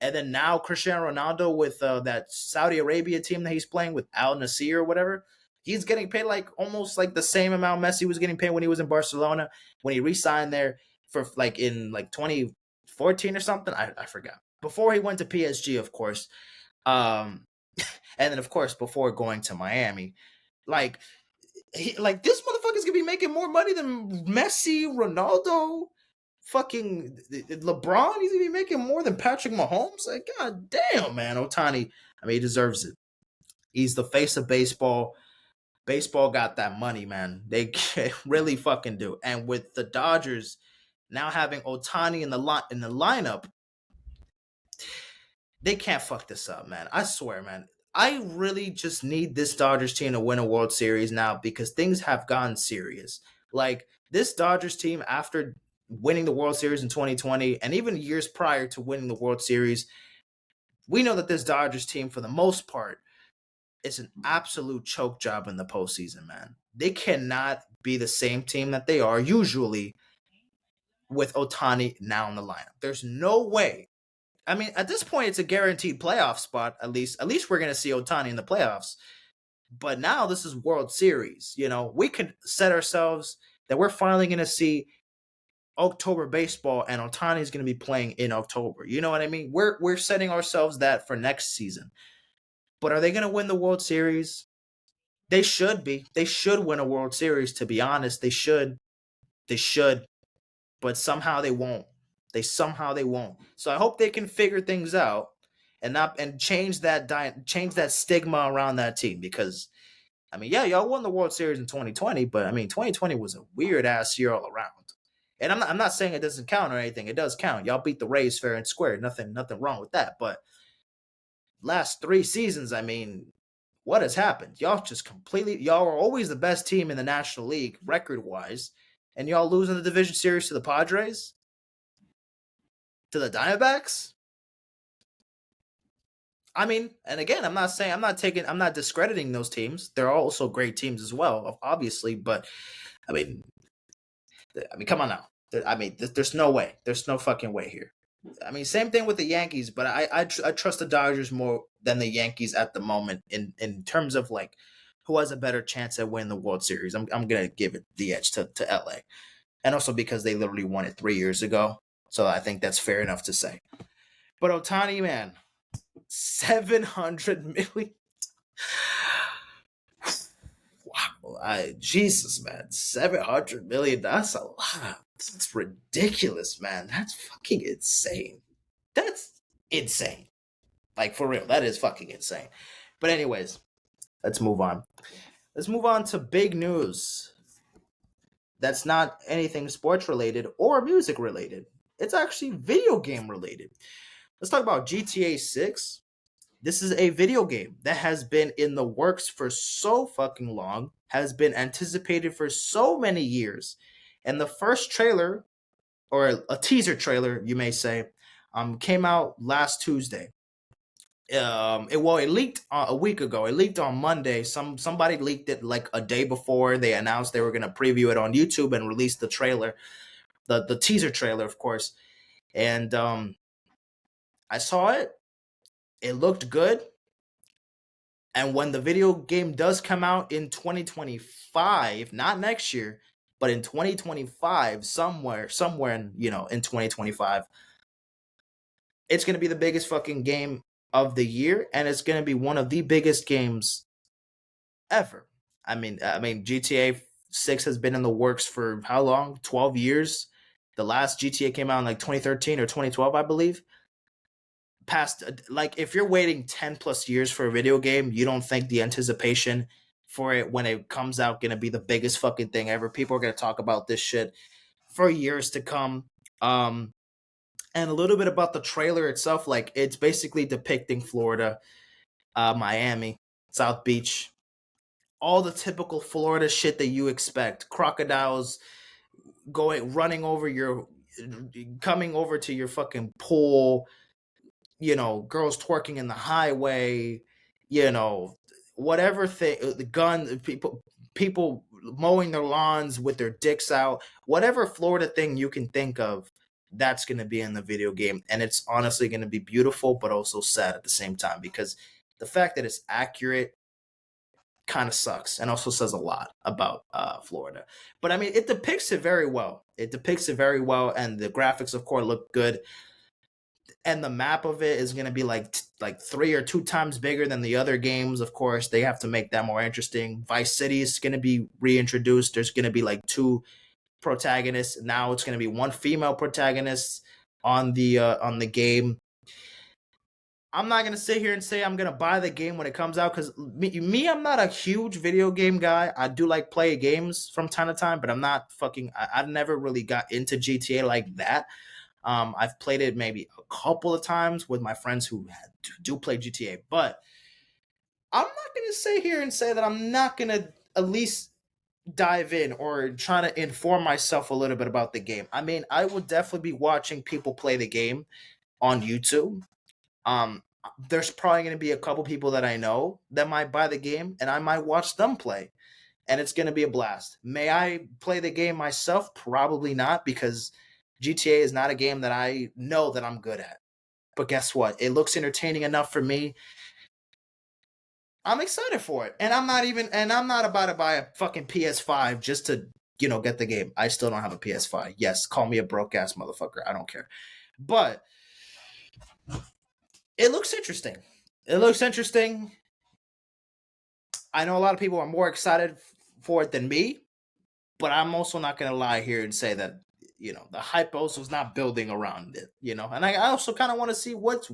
And then now Cristiano Ronaldo with that Saudi Arabia team that he's playing with, Al Nassr or whatever, he's getting paid like almost like the same amount Messi was getting paid when he was in Barcelona, when he re-signed there for like in like 2014 or something. I forgot. Before he went to PSG, of course. Um, and then of course before going to Miami. Like this motherfucker's gonna be making more money than Messi, Ronaldo, fucking LeBron. He's gonna be making more than Patrick Mahomes. Like, god damn, man, Ohtani. I mean, he deserves it. He's the face of baseball. Baseball got that money, man. They really fucking do. And with the Dodgers now having Ohtani in the lineup, they can't fuck this up, man. I swear, man. I really just need this Dodgers team to win a World Series now because things have gotten serious. Like this Dodgers team, after winning the World Series in 2020 and even years prior to winning the World Series, we know that this Dodgers team, for the most part, is an absolute choke job in the postseason, man. They cannot be the same team that they are usually with Ohtani now in the lineup. There's no way. I mean, at this point, it's a guaranteed playoff spot. At least we're going to see Ohtani in the playoffs. But now this is World Series. We could set ourselves that we're finally going to see October baseball, and Ohtani is going to be playing in October. You know what I mean? We're setting ourselves that for next season. But are they going to win the World Series? They should be. They should win a World Series. To be honest, they should. They should. But somehow they won't. They won't. So I hope they can figure things out and change that stigma around that team, because I mean, yeah, y'all won the World Series in 2020, but I mean, 2020 was a weird ass year all around. And I'm not saying it doesn't count or anything. It does count. Y'all beat the Rays fair and square. Nothing wrong with that. But last 3 seasons, I mean, what has happened? Y'all are always the best team in the National League record wise, and y'all losing the division series to the Padres, to the Diamondbacks. I mean, and again, I'm not discrediting those teams. They're also great teams as well, obviously. But I mean, come on now. I mean, there's no way. There's no fucking way here. I mean, same thing with the Yankees, but I trust the Dodgers more than the Yankees at the moment in terms of like who has a better chance at winning the World Series. I'm gonna give it the edge to LA. and also because they literally won it 3 years ago. So I think that's fair enough to say. But Ohtani, man, 700 million. Wow, Jesus, man, 700 million. That's a lot. That's ridiculous, man. That's fucking insane. That's insane. Like for real, that is fucking insane. But anyways, let's move on. Let's move on to big news. That's not anything sports related or music related. It's actually video game related. Let's talk about GTA 6. This is a video game that has been in the works for so fucking long, has been anticipated for so many years. And the first trailer, or a teaser trailer, you may say, came out last Tuesday. It leaked a week ago. It leaked on Monday. Somebody leaked it like a day before they announced they were gonna preview it on YouTube and release the trailer, the teaser trailer, of course. And I saw it. It looked good. And when the video game does come out in 2025, not next year, but in 2025, somewhere in 2025, it's gonna be the biggest fucking game of the year, and it's gonna be one of the biggest games ever. I mean, GTA 6 has been in the works for how long? 12 years. The last GTA came out in like 2013 or 2012, I believe. Past, like, if you're waiting 10 plus years for a video game, you don't think the anticipation for it when it comes out gonna be the biggest fucking thing ever. People are gonna talk about this shit for years to come. And a little bit about the trailer itself, like it's basically depicting Florida, Miami, South Beach, all the typical Florida shit that you expect. Crocodiles running over coming over to your fucking pool, girls twerking in the highway, you know, whatever thing, the gun, people mowing their lawns with their dicks out, whatever Florida thing you can think of, that's going to be in the video game. And it's honestly going to be beautiful, but also sad at the same time, because the fact that it's accurate kind of sucks and also says a lot about Florida. But I mean, it depicts it very well. And the graphics, of course, look good. And the map of it is going to be like 3 or 2 times bigger than the other games. Of course, they have to make that more interesting. Vice City is going to be reintroduced. There's going to be like 2 protagonists. Now it's going to be 1 female protagonist on the game. I'm not gonna sit here and say I'm gonna buy the game when it comes out, because me, I'm not a huge video game guy. I do like play games from time to time, but I'm not fucking. I've never really got into GTA like that. I've played it maybe a couple of times with my friends who do play GTA, but I'm not gonna sit here and say that I'm not gonna at least dive in or try to inform myself a little bit about the game. I mean, I will definitely be watching people play the game on YouTube. There's probably going to be a couple people that I know that might buy the game, and I might watch them play, and it's going to be a blast. May I play the game myself? Probably not, because GTA is not a game that I know that I'm good at. But guess what? It looks entertaining enough for me. I'm excited for it, and I'm not about to buy a fucking PS5 just to get the game. I still don't have a PS5. Yes, call me a broke ass motherfucker. I don't care, but it looks interesting. I know a lot of people are more excited for it than me, but I'm also not going to lie here and say that, the hype also is not building around it, and I also kind of want to see what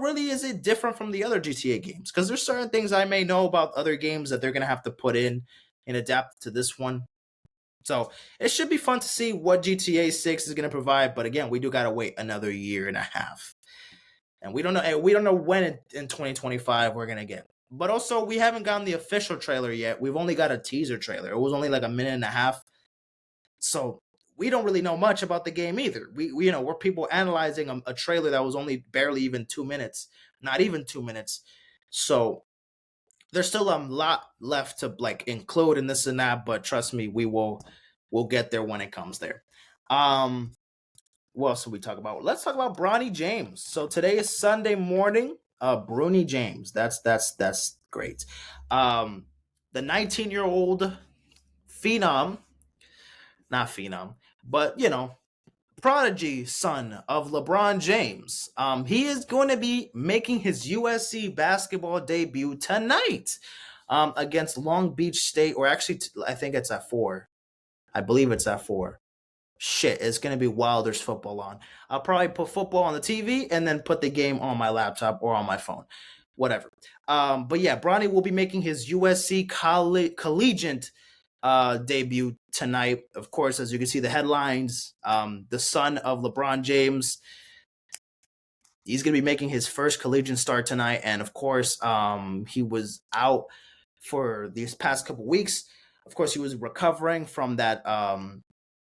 really is it different from the other GTA games, because there's certain things I may know about other games that they're going to have to put in and adapt to this one. So it should be fun to see what GTA 6 is going to provide. But again, we do got to wait another year and a half. And we don't know when in 2025 we're going to get. But also, we haven't gotten the official trailer yet. We've only got a teaser trailer. It was only like a minute and a half. So we don't really know much about the game either. We're people analyzing a trailer that was only barely even 2 minutes. Not even 2 minutes. So there's still a lot left to like include in this and that, but trust me, we'll get there when it comes there. What else should we talk about? Let's talk about Bronny James. So today is Sunday morning. Bronny James. That's great. The 19-year-old phenom not phenom, but prodigy son of LeBron James. He is going to be making his USC basketball debut tonight, against Long Beach State, or actually, I think it's at 4. I believe it's at 4. Shit, it's going to be while there's football on. I'll probably put football on the TV and then put the game on my laptop or on my phone. Whatever. But yeah, Bronny will be making his USC collegiate debut tonight. Of course, as you can see the headlines, the son of LeBron James. He's going to be making his first collegiate start tonight. And of course, he was out for these past couple weeks. Of course, he was recovering from that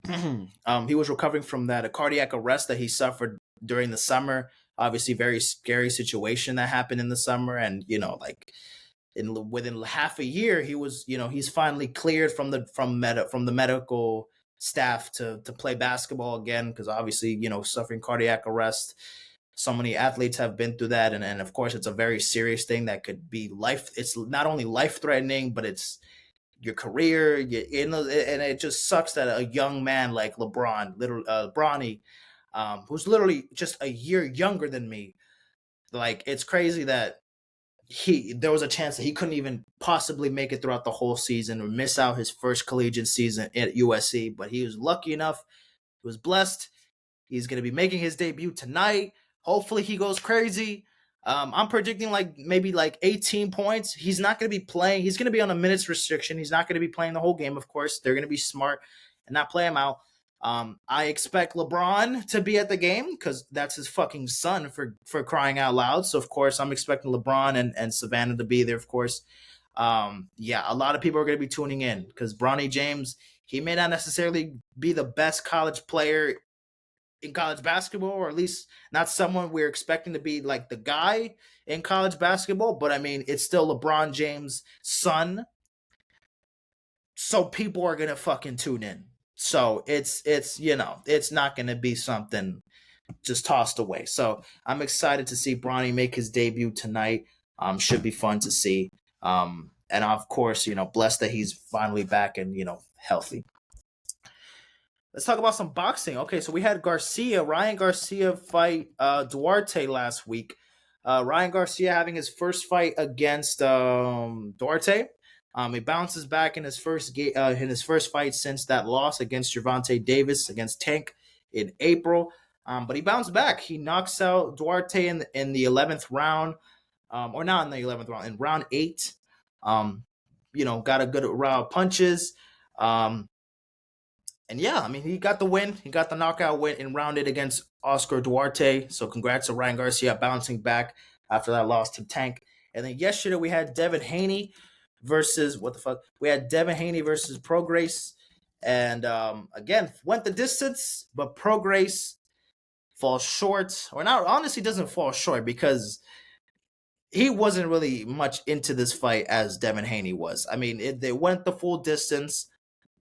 he was recovering from that cardiac arrest that he suffered during the summer. Obviously, very scary situation that happened in the summer, and within half a year, he was he's finally cleared from the medical staff to play basketball again, because obviously suffering cardiac arrest. So many athletes have been through that, and of course, it's a very serious thing that could be life. It's not only life threatening, but it's your career, and it just sucks that a young man like Bronny, who's literally just a year younger than me, like it's crazy that there was a chance that he couldn't even possibly make it throughout the whole season or miss out his first collegiate season at USC, but he was lucky enough, he was blessed. He's going to be making his debut tonight. Hopefully he goes crazy. I'm predicting maybe 18 points. He's not going to be playing. He's going to be on a minutes restriction. He's not going to be playing the whole game, of course. They're going to be smart and not play him out. I expect LeBron to be at the game because that's his fucking son, for crying out loud. So, of course, I'm expecting LeBron and Savannah to be there, of course. Yeah, a lot of people are going to be tuning in because Bronny James, he may not necessarily be the best college player in college basketball, or at least not someone we're expecting to be like the guy in college basketball. But I mean, it's still LeBron James' son, so people are gonna fucking tune in. So it's not gonna be something just tossed away. So I'm excited to see Bronny make his debut tonight. Should be fun to see. And of course, blessed that he's finally back and healthy. Let's talk about some boxing. Okay, so we had Ryan Garcia fight Duarte last week. Ryan Garcia having his first fight against Duarte. He bounces back in his first fight since that loss against Gervonta Davis against Tank in April. But he bounced back. He knocks out Duarte in the 11th round, or not in the 11th round, in round 8. Got a good round of punches. And yeah, I mean, he got the win. He got the knockout win in round 8 against Oscar Duarte. So congrats to Ryan Garcia bouncing back after that loss to Tank. And then yesterday we had Devin Haney versus Devin Haney versus Prograis. And again, went the distance, but Prograis falls short. Or not, honestly doesn't fall short because he wasn't really much into this fight as Devin Haney was. I mean, they went the full distance.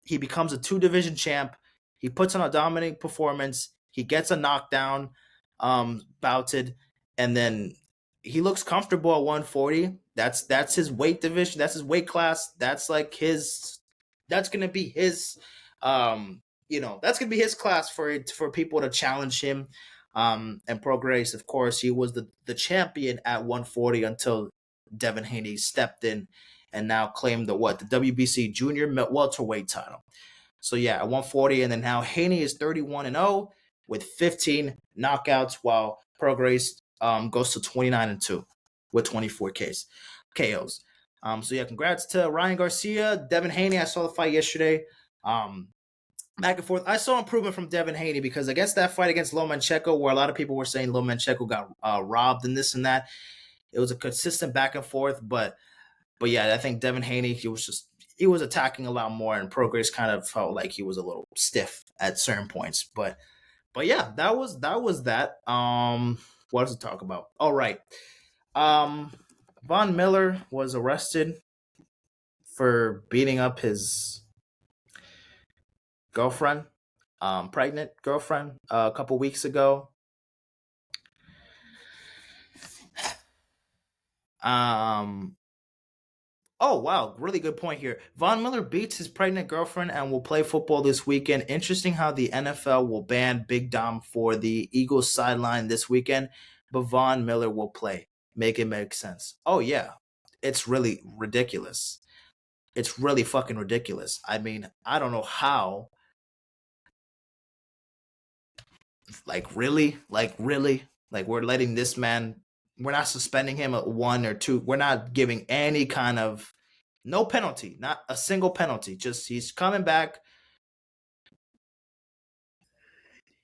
He becomes a 2-division champ. He puts on a dominating performance. He gets a knockdown, bouted, and then he looks comfortable at 140. That's his weight division. That's his weight class. That's gonna be his that's gonna be his class for people to challenge him. And Prograis, of course, he was the champion at 140 until Devin Haney stepped in and now claimed the WBC junior welterweight title. So yeah, at 140, and then now Haney is 31-0 with 15 knockouts, while Prograis goes to 29-2 with 24 KOs. So yeah, congrats to Ryan Garcia, Devin Haney. I saw the fight yesterday. Back and forth. I saw improvement from Devin Haney because against that fight against Lomachenko, where a lot of people were saying Lomachenko got robbed and this and that, it was a consistent back and forth, but yeah, I think Devin Haney, he was attacking a lot more, and Prograis kind of felt like he was a little stiff at certain points. But yeah, that was that. What else to talk about? All right. Von Miller was arrested for beating up his girlfriend, pregnant girlfriend, a couple weeks ago. Oh, wow. Really good point here. Von Miller beats his pregnant girlfriend and will play football this weekend. Interesting how the NFL will ban Big Dom for the Eagles sideline this weekend, but Von Miller will play. Make it make sense. Oh, yeah. It's really ridiculous. It's really fucking ridiculous. I mean, I don't know how. Really? Like, we're letting this man, we're not suspending him at 1 or 2. We're not giving any kind of, no penalty, not a single penalty. Just he's coming back.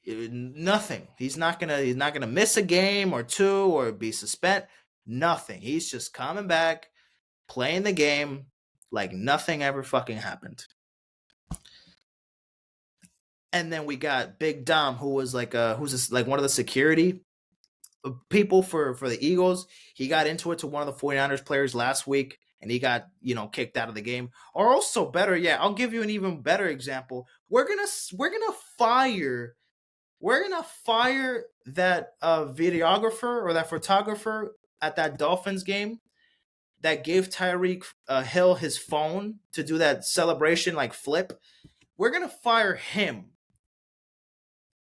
Nothing. He's not gonna miss a game or two or be suspended. Nothing. He's just coming back, playing the game like nothing ever fucking happened. And then we got Big Dom, who was like one of the security people for the Eagles. He got into it to one of the 49ers players last week, and he got kicked out of the game. Or also better, yeah, I'll give you an even better example. We're gonna fire that videographer or that photographer at that Dolphins game that gave Tyreek Hill his phone to do that celebration like flip. We're gonna fire him.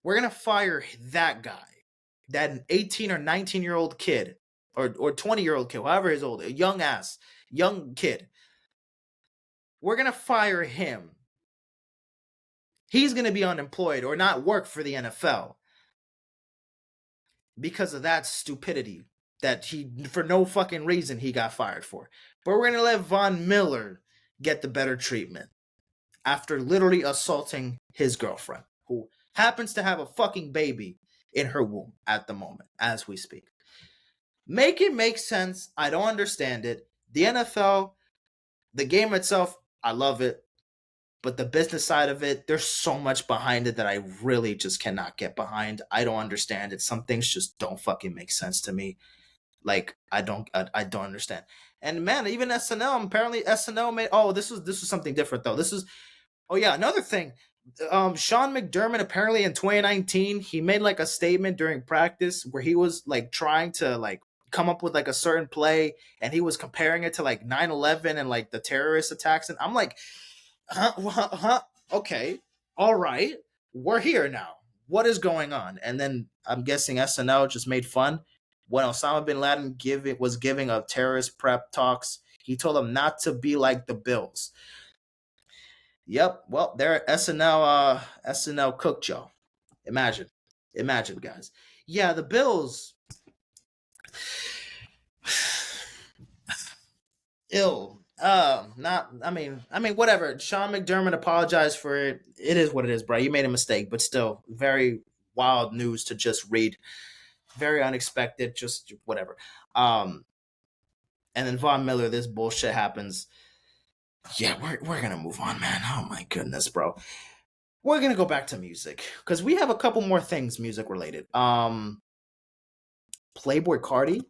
We're gonna fire that guy, that 18 or 19-year-old kid, or 20-year-old kid, however he's old, a young kid. We're gonna fire him. He's gonna be unemployed or not work for the NFL because of that stupidity that he, for no fucking reason, he got fired for. But we're gonna let Von Miller get the better treatment after literally assaulting his girlfriend, who happens to have a fucking baby in her womb at the moment as we speak. Make it make sense. I don't understand it. The NFL, the game itself, I love it. But the business side of it, there's so much behind it that I really just cannot get behind. I don't understand it. Some things just don't fucking make sense to me. Like I don't understand. And man, even SNL, apparently SNL made, oh, this was something different though. Oh yeah, another thing. Sean McDermott apparently in 2019 he made like a statement during practice where he was like trying to like come up with like a certain play, and he was comparing it to like 9/11 and like the terrorist attacks, and I'm like, huh? Okay, all right, we're here now. What is going on? And then I'm guessing SNL just made fun when Osama bin Laden was giving a terrorist prep talks. He told them not to be like the Bills. Yep. Well, they're SNL cooked y'all. Imagine, imagine, guys. Yeah, the Bills. Ill. Not. I mean, whatever. Sean McDermott apologized for it. It is what it is, bro. You made a mistake, but still, very wild news to just read. Very unexpected. Just whatever. And then Von Miller, this bullshit happens. Yeah, we're gonna move on, man. Oh my goodness, bro. We're gonna go back to music because we have a couple more things music related. Playboi Carti.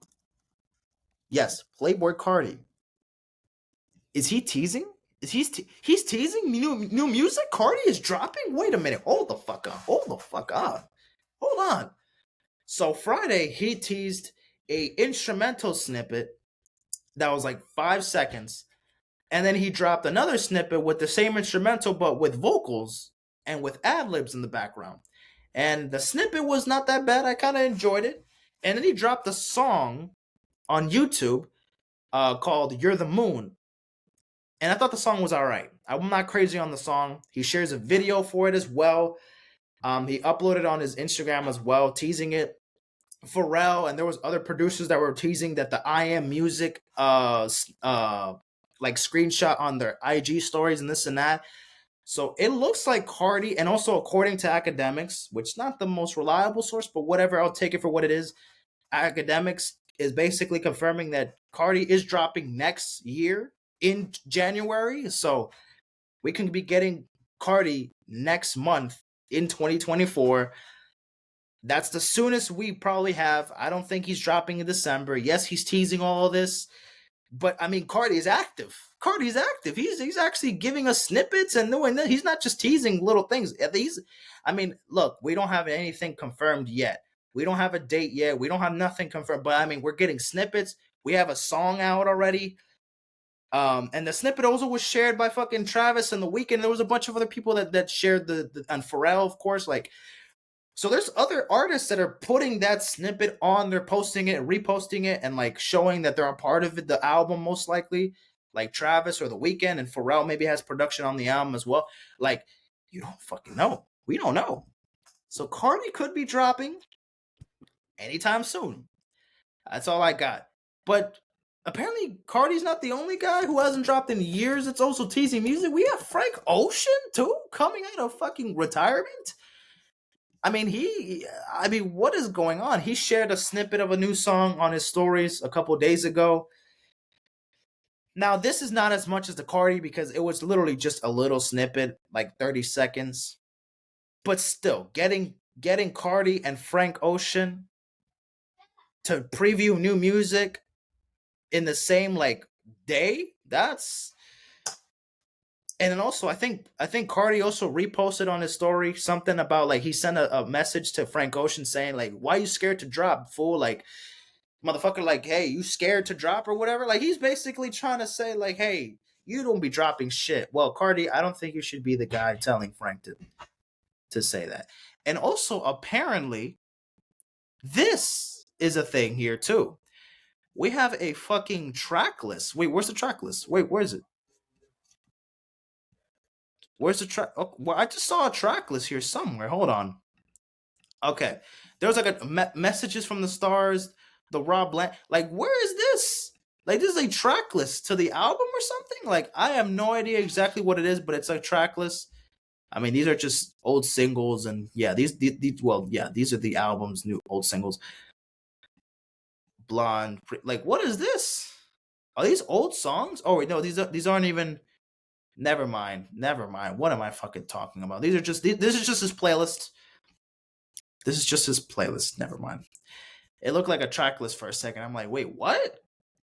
Yes, Playboi Carti. Is he teasing? He's teasing new music? Carti is dropping? Wait a minute. Hold the fuck up. Hold the fuck up. Hold on. So Friday he teased a instrumental snippet that was like 5 seconds, and then he dropped another snippet with the same instrumental but with vocals and with ad libs in the background. And the snippet was not that bad. I kind of enjoyed it. And then he dropped a song on YouTube called "You're the Moon," and I thought the song was all right. I'm not crazy on the song. He shares a video for it as well. He uploaded on his Instagram as well, teasing it. Pharrell and there was other producers that were teasing that the I Am Music like screenshot on their IG stories and this and that. So it looks like Carti, and also according to academics, which not the most reliable source, but whatever, I'll take it for what it is. Academics is basically confirming that Carti is dropping next year in January. So we can be getting Carti next month in 2024. That's the soonest we probably have. I don't think he's dropping in December. Yes, he's teasing all of this, but I mean, Carti is active. Carti's active. He's actually giving us snippets and doing that. He's not just teasing little things. I mean, look, we don't have anything confirmed yet. We don't have a date yet. We don't have nothing confirmed. But I mean, we're getting snippets. We have a song out already. And the snippet also was shared by fucking Travis and the Weeknd. There was a bunch of other people that shared the and Pharrell, of course. Like, so there's other artists that are putting that snippet on. They're posting it, reposting it, and like showing that they're a part of it, the album most likely. Like Travis or the Weeknd, and Pharrell maybe has production on the album as well. Like, you don't fucking know. We don't know. So Cardi could be dropping anytime soon. That's all I got. But apparently, Cardi's not the only guy who hasn't dropped in years. It's also teasing music. We have Frank Ocean too, coming out of fucking retirement. What is going on? He shared a snippet of a new song on his stories a couple days ago. Now, this is not as much as the Cardi because it was literally just a little snippet, like 30 seconds. But still, getting Cardi and Frank Ocean to preview new music in the same like day, that's. And then also, I think Cardi also reposted on his story something about like he sent a message to Frank Ocean saying like, "Why you scared to drop, fool? Like, motherfucker, like, hey, you scared to drop or whatever?" Like he's basically trying to say like, "Hey, you don't be dropping shit." Well, Cardi, I don't think you should be the guy telling Frank to say that. And also, apparently, this is a thing here too. We have a fucking track list. Wait, where's the track list? Wait, where is it? Where's the track? Oh, well, I just saw a track list here somewhere. Hold on. Okay, there was like a messages from the stars, the Rob Blanc. Like, where is this? Like, this is a track list to the album or something. Like, I have no idea exactly what it is, but it's a track list. I mean, these are just old singles, and yeah, these well, yeah, these are the album's new old singles. Blonde, like, what is this? Are these old songs? Oh wait, no, these aren't even. Never mind. Never mind. What am I fucking talking about? These are just. This is just his playlist. This is just his playlist. Never mind. It looked like a track list for a second. I'm like, wait, what?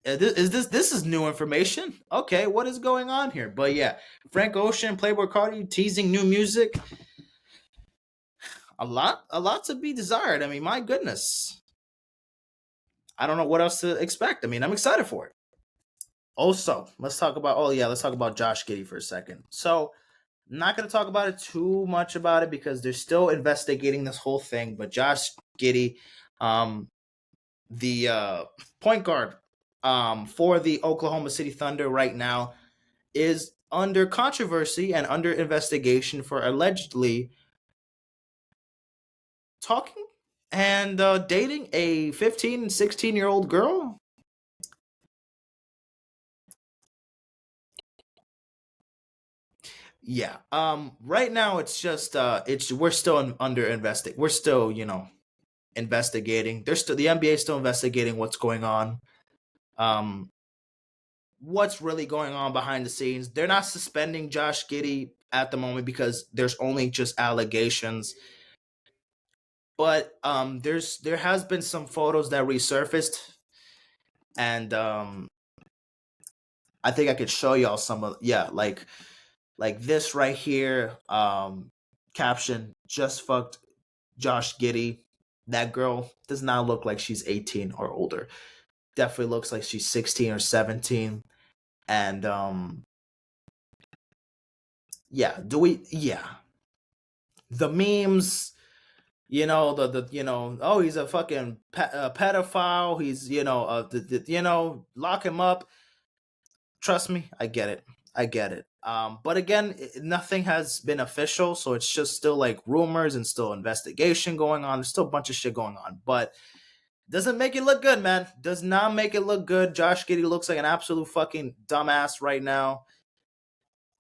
This is new information? Okay, what is going on here? But yeah, Frank Ocean, Playboi Carti teasing new music. A lot to be desired. I mean, my goodness. I don't know what else to expect. I mean, I'm excited for it. Also, let's talk about Josh Giddy for a second. So, not going to talk about it too much about it because they're still investigating this whole thing. But Josh Giddy, um, the point guard for the Oklahoma City Thunder right now, is under controversy and under investigation for allegedly talking and dating a 15 and 16-year-old girl. Yeah. Right now it's just it's we're still we're still, investigating. There's still the NBA is still investigating what's going on. Um what's really going on behind the scenes. They're not suspending Josh Giddy at the moment because there's only just allegations. But there has been some photos that resurfaced, and I think I could show y'all some of, yeah, like this right here. Caption: just fucked Josh Giddy. That girl does not look like she's 18 or older. Definitely looks like she's 16 or 17. And yeah, the memes, oh, he's a fucking pedophile. He's, lock him up. Trust me, I get it. I get it. But again, nothing has been official, so it's just still like rumors and still investigation going on. There's still a bunch of shit going on, but doesn't make it look good, man. Does not make it look good. Josh Giddy looks like an absolute fucking dumbass right now.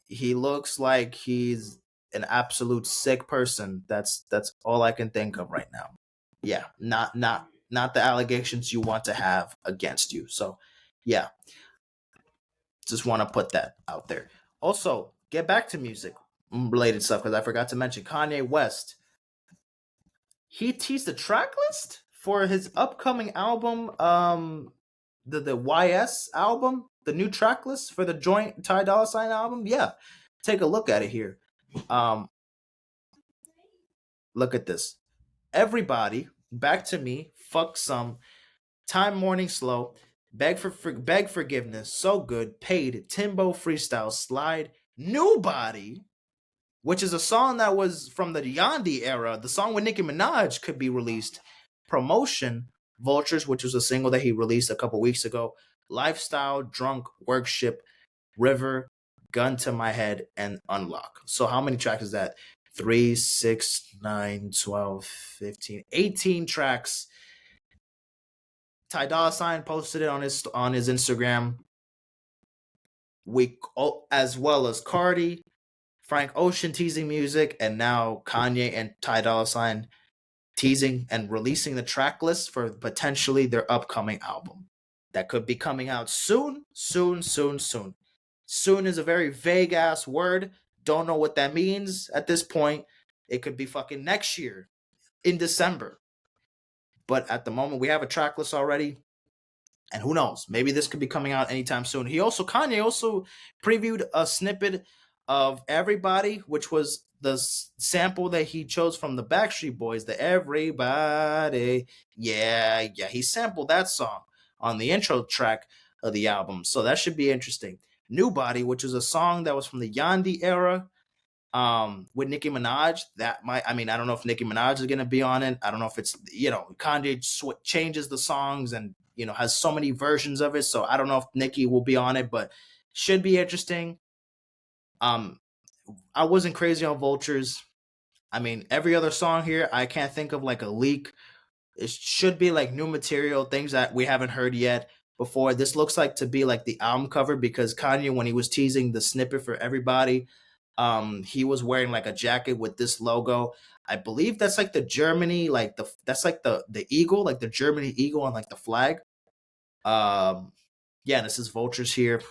He looks like he's an absolute sick person. That's all I can think of right now. Yeah, not the allegations you want to have against you. So, yeah, just want to put that out there. Also, get back to music related stuff because I forgot to mention Kanye West. He teased the track list for his upcoming album, the YS album, the new track list for the joint Ty Dolla Sign album. Yeah, take a look at it here. Um, Look at this. Everybody, back to me. Fuck some. Time Morning Slow. Beg forgiveness, so good, paid, Timbo freestyle, slide, new body, which is a song that was from the Yandi era. The song with Nicki Minaj could be released. Promotion, Vultures, which was a single that he released a couple weeks ago. Lifestyle, Drunk, Workship, River, Gun to My Head, and Unlock. So how many tracks is that? 3, 6, 9, 12, 15, 18 tracks. Ty Dolla Sign posted it on his Instagram. We as well as Carti, Frank Ocean teasing music, and now Kanye and Ty Dolla Sign teasing and releasing the track list for potentially their upcoming album that could be coming out soon, soon, soon, soon. Soon is a very vague ass word. Don't know what that means at this point. It could be fucking next year in December. But at the moment, we have a track list already. And who knows? Maybe this could be coming out anytime soon. Kanye also previewed a snippet of Everybody, which was the sample that he chose from the Backstreet Boys, the Everybody. Yeah. He sampled that song on the intro track of the album. So that should be interesting. New Body, which is a song that was from the Yandi era, with Nicki Minaj. That might, I mean, I don't know if Nicki Minaj is going to be on it. I don't know if it's, Kanye changes the songs and, has so many versions of it. So I don't know if Nicki will be on it, but should be interesting. I wasn't crazy on Vultures. I mean, every other song here, I can't think of like a leak. It should be like new material, things that we haven't heard yet before. This looks like to be like the album cover because Kanye, when he was teasing the snippet for Everybody, he was wearing like a jacket with this logo. I believe that's like the Germany, that's like the eagle, like the Germany eagle on like the flag. Yeah, this is Vultures here.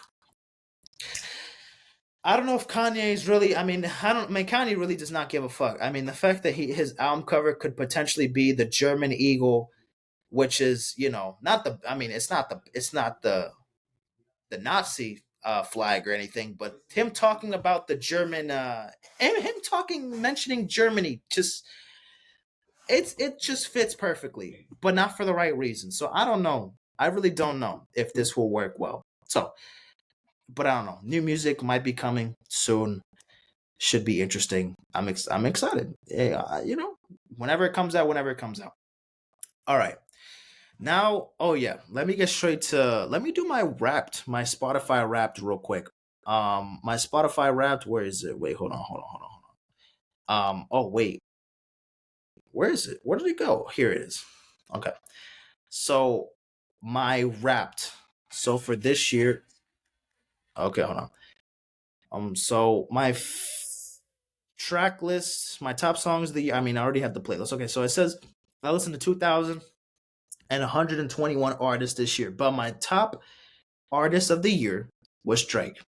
I don't know if Kanye is really. Kanye really does not give a fuck. I mean, the fact that his album cover could potentially be the German eagle, which is not the. I mean, it's not the Nazi flag or anything, but him talking about the German, and him mentioning Germany, it just fits perfectly, but not for the right reason. So I don't know. I really don't know if this will work well. So, but I don't know. New music might be coming soon. Should be interesting. I'm excited. Yeah, whenever it comes out, whenever it comes out. All right. Now, oh yeah, let me get straight to let me do my Spotify Wrapped real quick. My Spotify Wrapped, where is it? Wait, hold on. Oh wait, where is it? Where did it go? Here it is. Okay. So my Wrapped. So for this year, okay, hold on. So my track list, my top songs of the year. I mean, I already have the playlist. Okay, so it says I listened to 2,121 artists this year, but my top artist of the year was Drake.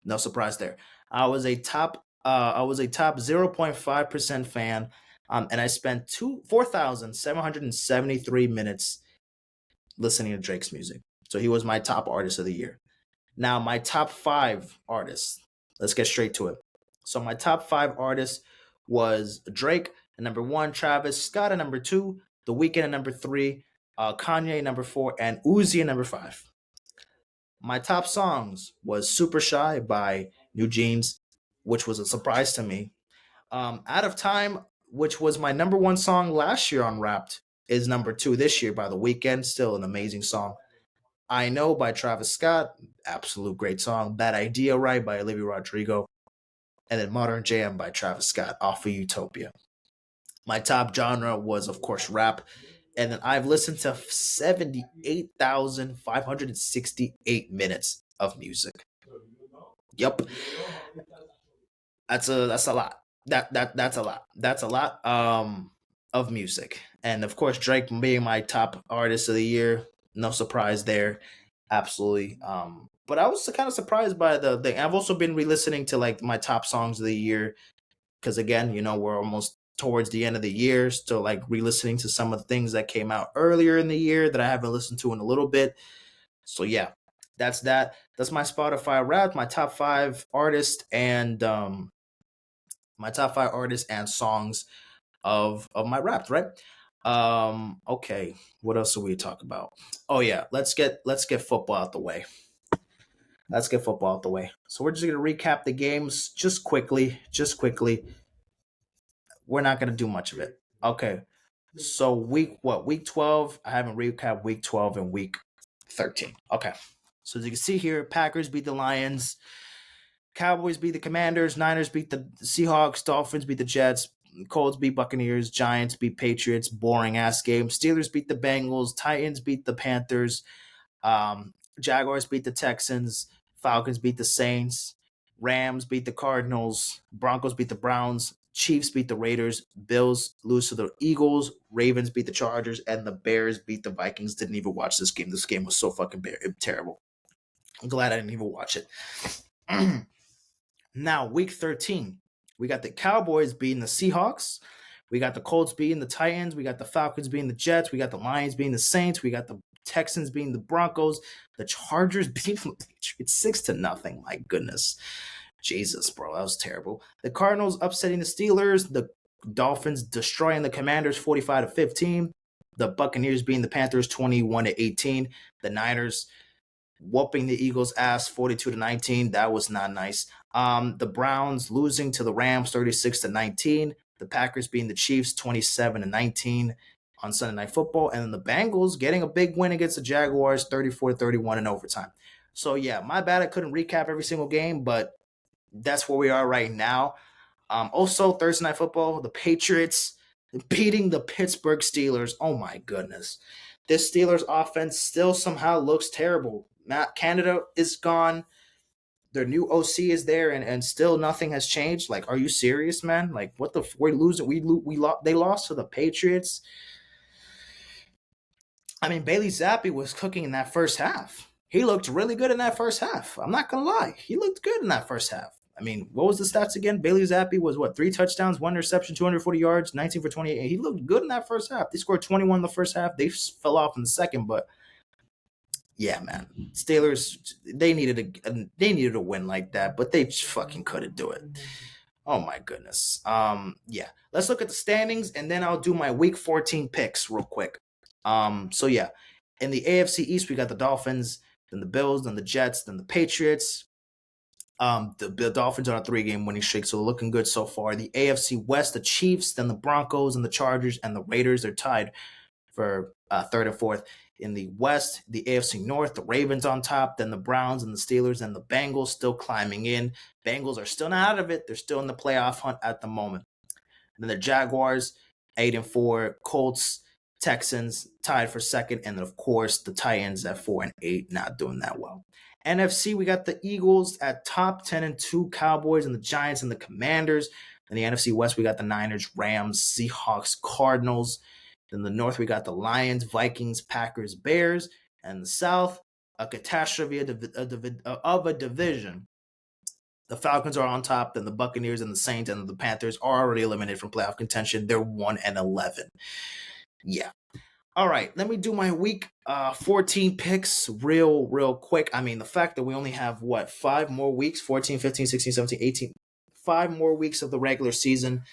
No surprise there. I was a top 0.5% fan, and I spent 4,773 minutes listening to Drake's music. So he was my top artist of the year. Now my top 5 artists. Let's get straight to it. So my top 5 artists was Drake at number 1, Travis Scott at number 2, The Weeknd at number 3, Kanye at number 4, and Uzi at number 5. My top songs was Super Shy by New Jeans, which was a surprise to me. Out of Time, which was my number 1 song last year on Wrapped, is number 2 this year by The Weeknd. Still an amazing song. I Know by Travis Scott, absolute great song. Bad Idea Right by Olivia Rodrigo. And then Modern Jam by Travis Scott off of Utopia. My top genre was, of course, rap. And then I've listened to 78,568 minutes of music. Yep. That's a lot. That's a lot. That's a lot of music. And of course Drake being my top artist of the year, no surprise there. Absolutely. But I was kind of surprised by the thing. I've also been re-listening to like my top songs of the year because again, we're almost towards the end of the year, still like re-listening to some of the things that came out earlier in the year that I haven't listened to in a little bit. So yeah, that's that. That's my Spotify Wrapped, my top 5 artists and songs of my Wrapped, right? Okay. What else do we talk about? Oh yeah, let's get football out the way. Let's get football out the way. So we're just gonna recap the games just quickly. Just quickly. We're not gonna do much of it. Okay. So week what? Week 12. I haven't recapped week 12 and week 13. Okay. So as you can see here, Packers beat the Lions, Cowboys beat the Commanders, Niners beat the Seahawks, Dolphins beat the Jets, Colts beat Buccaneers, Giants beat Patriots, boring ass game. Steelers beat the Bengals, Titans beat the Panthers, Jaguars beat the Texans, Falcons beat the Saints, Rams beat the Cardinals, Broncos beat the Browns, Chiefs beat the Raiders, Bills lose to the Eagles, Ravens beat the Chargers, and the Bears beat the Vikings. Didn't even watch this game. This game was so fucking terrible. I'm glad I didn't even watch it. Now, week 13, we got the Cowboys beating the Seahawks. We got the Colts beating the Titans. We got the Falcons beating the Jets. We got the Lions beating the Saints. We got the Texans beating the Broncos. The Chargers beating the Patriots 6-0. My goodness. Jesus, bro. That was terrible. The Cardinals upsetting the Steelers. The Dolphins destroying the Commanders 45-15. The Buccaneers beating the Panthers 21-18. The Niners whooping the Eagles' ass 42-19. That was not nice. The Browns losing to the Rams 36-19. The Packers beating the Chiefs 27-19 on Sunday Night Football. And then the Bengals getting a big win against the Jaguars 34-31 in overtime. So yeah, my bad I couldn't recap every single game, but that's where we are right now. Also, Thursday Night Football, the Patriots beating the Pittsburgh Steelers. Oh my goodness. This Steelers offense still somehow looks terrible. Matt Canada is gone. Their new OC is there, and still nothing has changed. Like, are you serious, man? Like, what the? We're losing. They lost to the Patriots. I mean, Bailey Zappi was cooking in that first half. He looked really good in that first half. I'm not gonna lie. He looked good in that first half. I mean, what was the stats again? Bailey Zappi was what? 3 touchdowns, 1 interception, 240 yards, 19 for 28. He looked good in that first half. They scored 21 in the first half. They fell off in the second, but yeah, man, Steelers they needed a win like that, but they just fucking couldn't do it. Oh my goodness. Yeah, let's look at the standings, and then I'll do my week 14 picks real quick. So yeah, in the AFC East we got the Dolphins, then the Bills, then the Jets, then the Patriots. The Dolphins are on a 3-game winning streak, so looking good so far. The AFC West, the Chiefs, then the Broncos and the Chargers and the Raiders are tied for third and fourth. In the West, the AFC North, the Ravens on top, then the Browns and the Steelers and the Bengals still climbing in. Bengals are still not out of it. They're still in the playoff hunt at the moment. And then the Jaguars, 8-4, Colts, Texans tied for second, and then of course the Titans at 4-8, not doing that well. NFC, we got the Eagles at top 10-2, Cowboys and the Giants and the Commanders. In the NFC West, we got the Niners, Rams, Seahawks, Cardinals. In the North, we got the Lions, Vikings, Packers, Bears. And the South, a catastrophe of a division. The Falcons are on top, then the Buccaneers and the Saints and the Panthers are already eliminated from playoff contention. They're 1-11. Yeah. All right, let me do my week 14 picks real quick. I mean, the fact that we only have, 5 more weeks, 14, 15, 16, 17, 18, 5 more weeks of the regular season.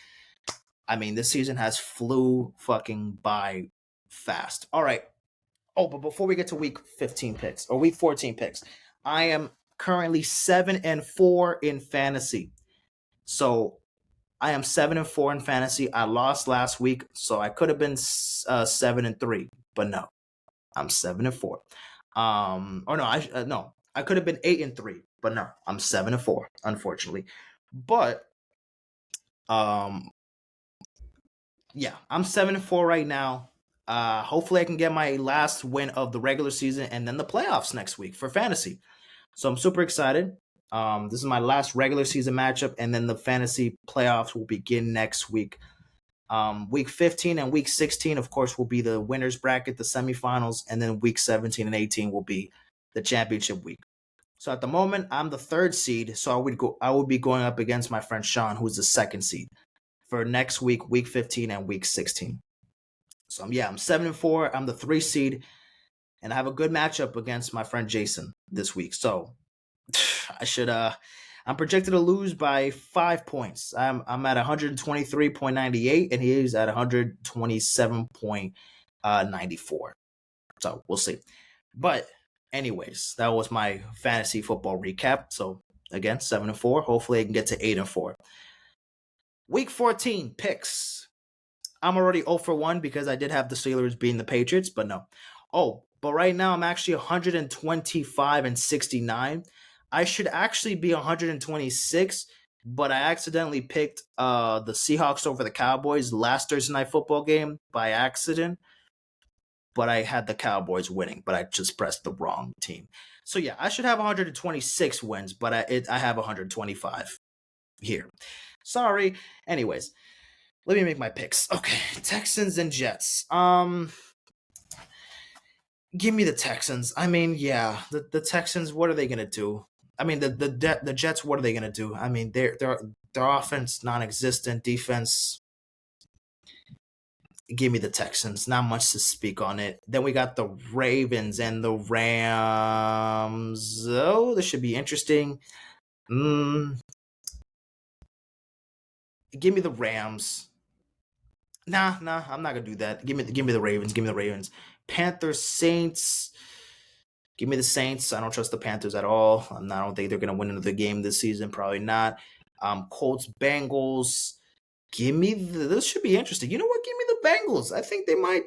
I mean, this season has flew fucking by fast. All right. Oh, but before we get to week 15 picks or week 14 picks, I am currently 7-4 in fantasy. So I am 7-4 in fantasy. I lost last week, so I could have been 7-3, but no, I'm 7-4. Or no, I could have been 8-3, but no, I'm 7-4, unfortunately. But yeah, I'm 7-4 right now. Hopefully I can get my last win of the regular season and then the playoffs next week for fantasy. So I'm super excited. This is my last regular season matchup, and then the fantasy playoffs will begin next week. Week 15 and week 16, of course, will be the winners bracket, the semifinals, and then week 17 and 18 will be the championship week. So at the moment, I'm the 3rd seed, so I would be going up against my friend Sean, who's the 2nd seed for next week, week 15 and week 16. So I'm 7-4. I'm the 3 seed, and I have a good matchup against my friend Jason this week. So I should I'm projected to lose by 5 points. I'm at 123.98, and he is at 127.94. So we'll see. But anyways, that was my fantasy football recap. So again, 7-4. Hopefully I can get to 8-4. Week 14 picks. I'm already 0 for 1 because I did have the Steelers beating the Patriots, but no. Oh, but right now I'm actually 125-69. I should actually be 126, but I accidentally picked the Seahawks over the Cowboys last Thursday night football game by accident. But I had the Cowboys winning, but I just pressed the wrong team. So yeah, I should have 126 wins, but I have 125 here. Sorry. Anyways, let me make my picks. Okay, Texans and Jets. Give me the Texans. I mean, yeah, the Texans. What are they gonna do? I mean, the Jets. What are they gonna do? I mean, their offense non-existent, defense. Give me the Texans. Not much to speak on it. Then we got the Ravens and the Rams. Oh, this should be interesting. Give me the Rams. Nah, I'm not gonna do that. Give me the Ravens. Give me the Ravens. Panthers, Saints. Give me the Saints. I don't trust the Panthers at all. I don't think they're gonna win another game this season. Probably not. Colts, Bengals. Give me this should be interesting. You know what? Give me the Bengals. I think they might.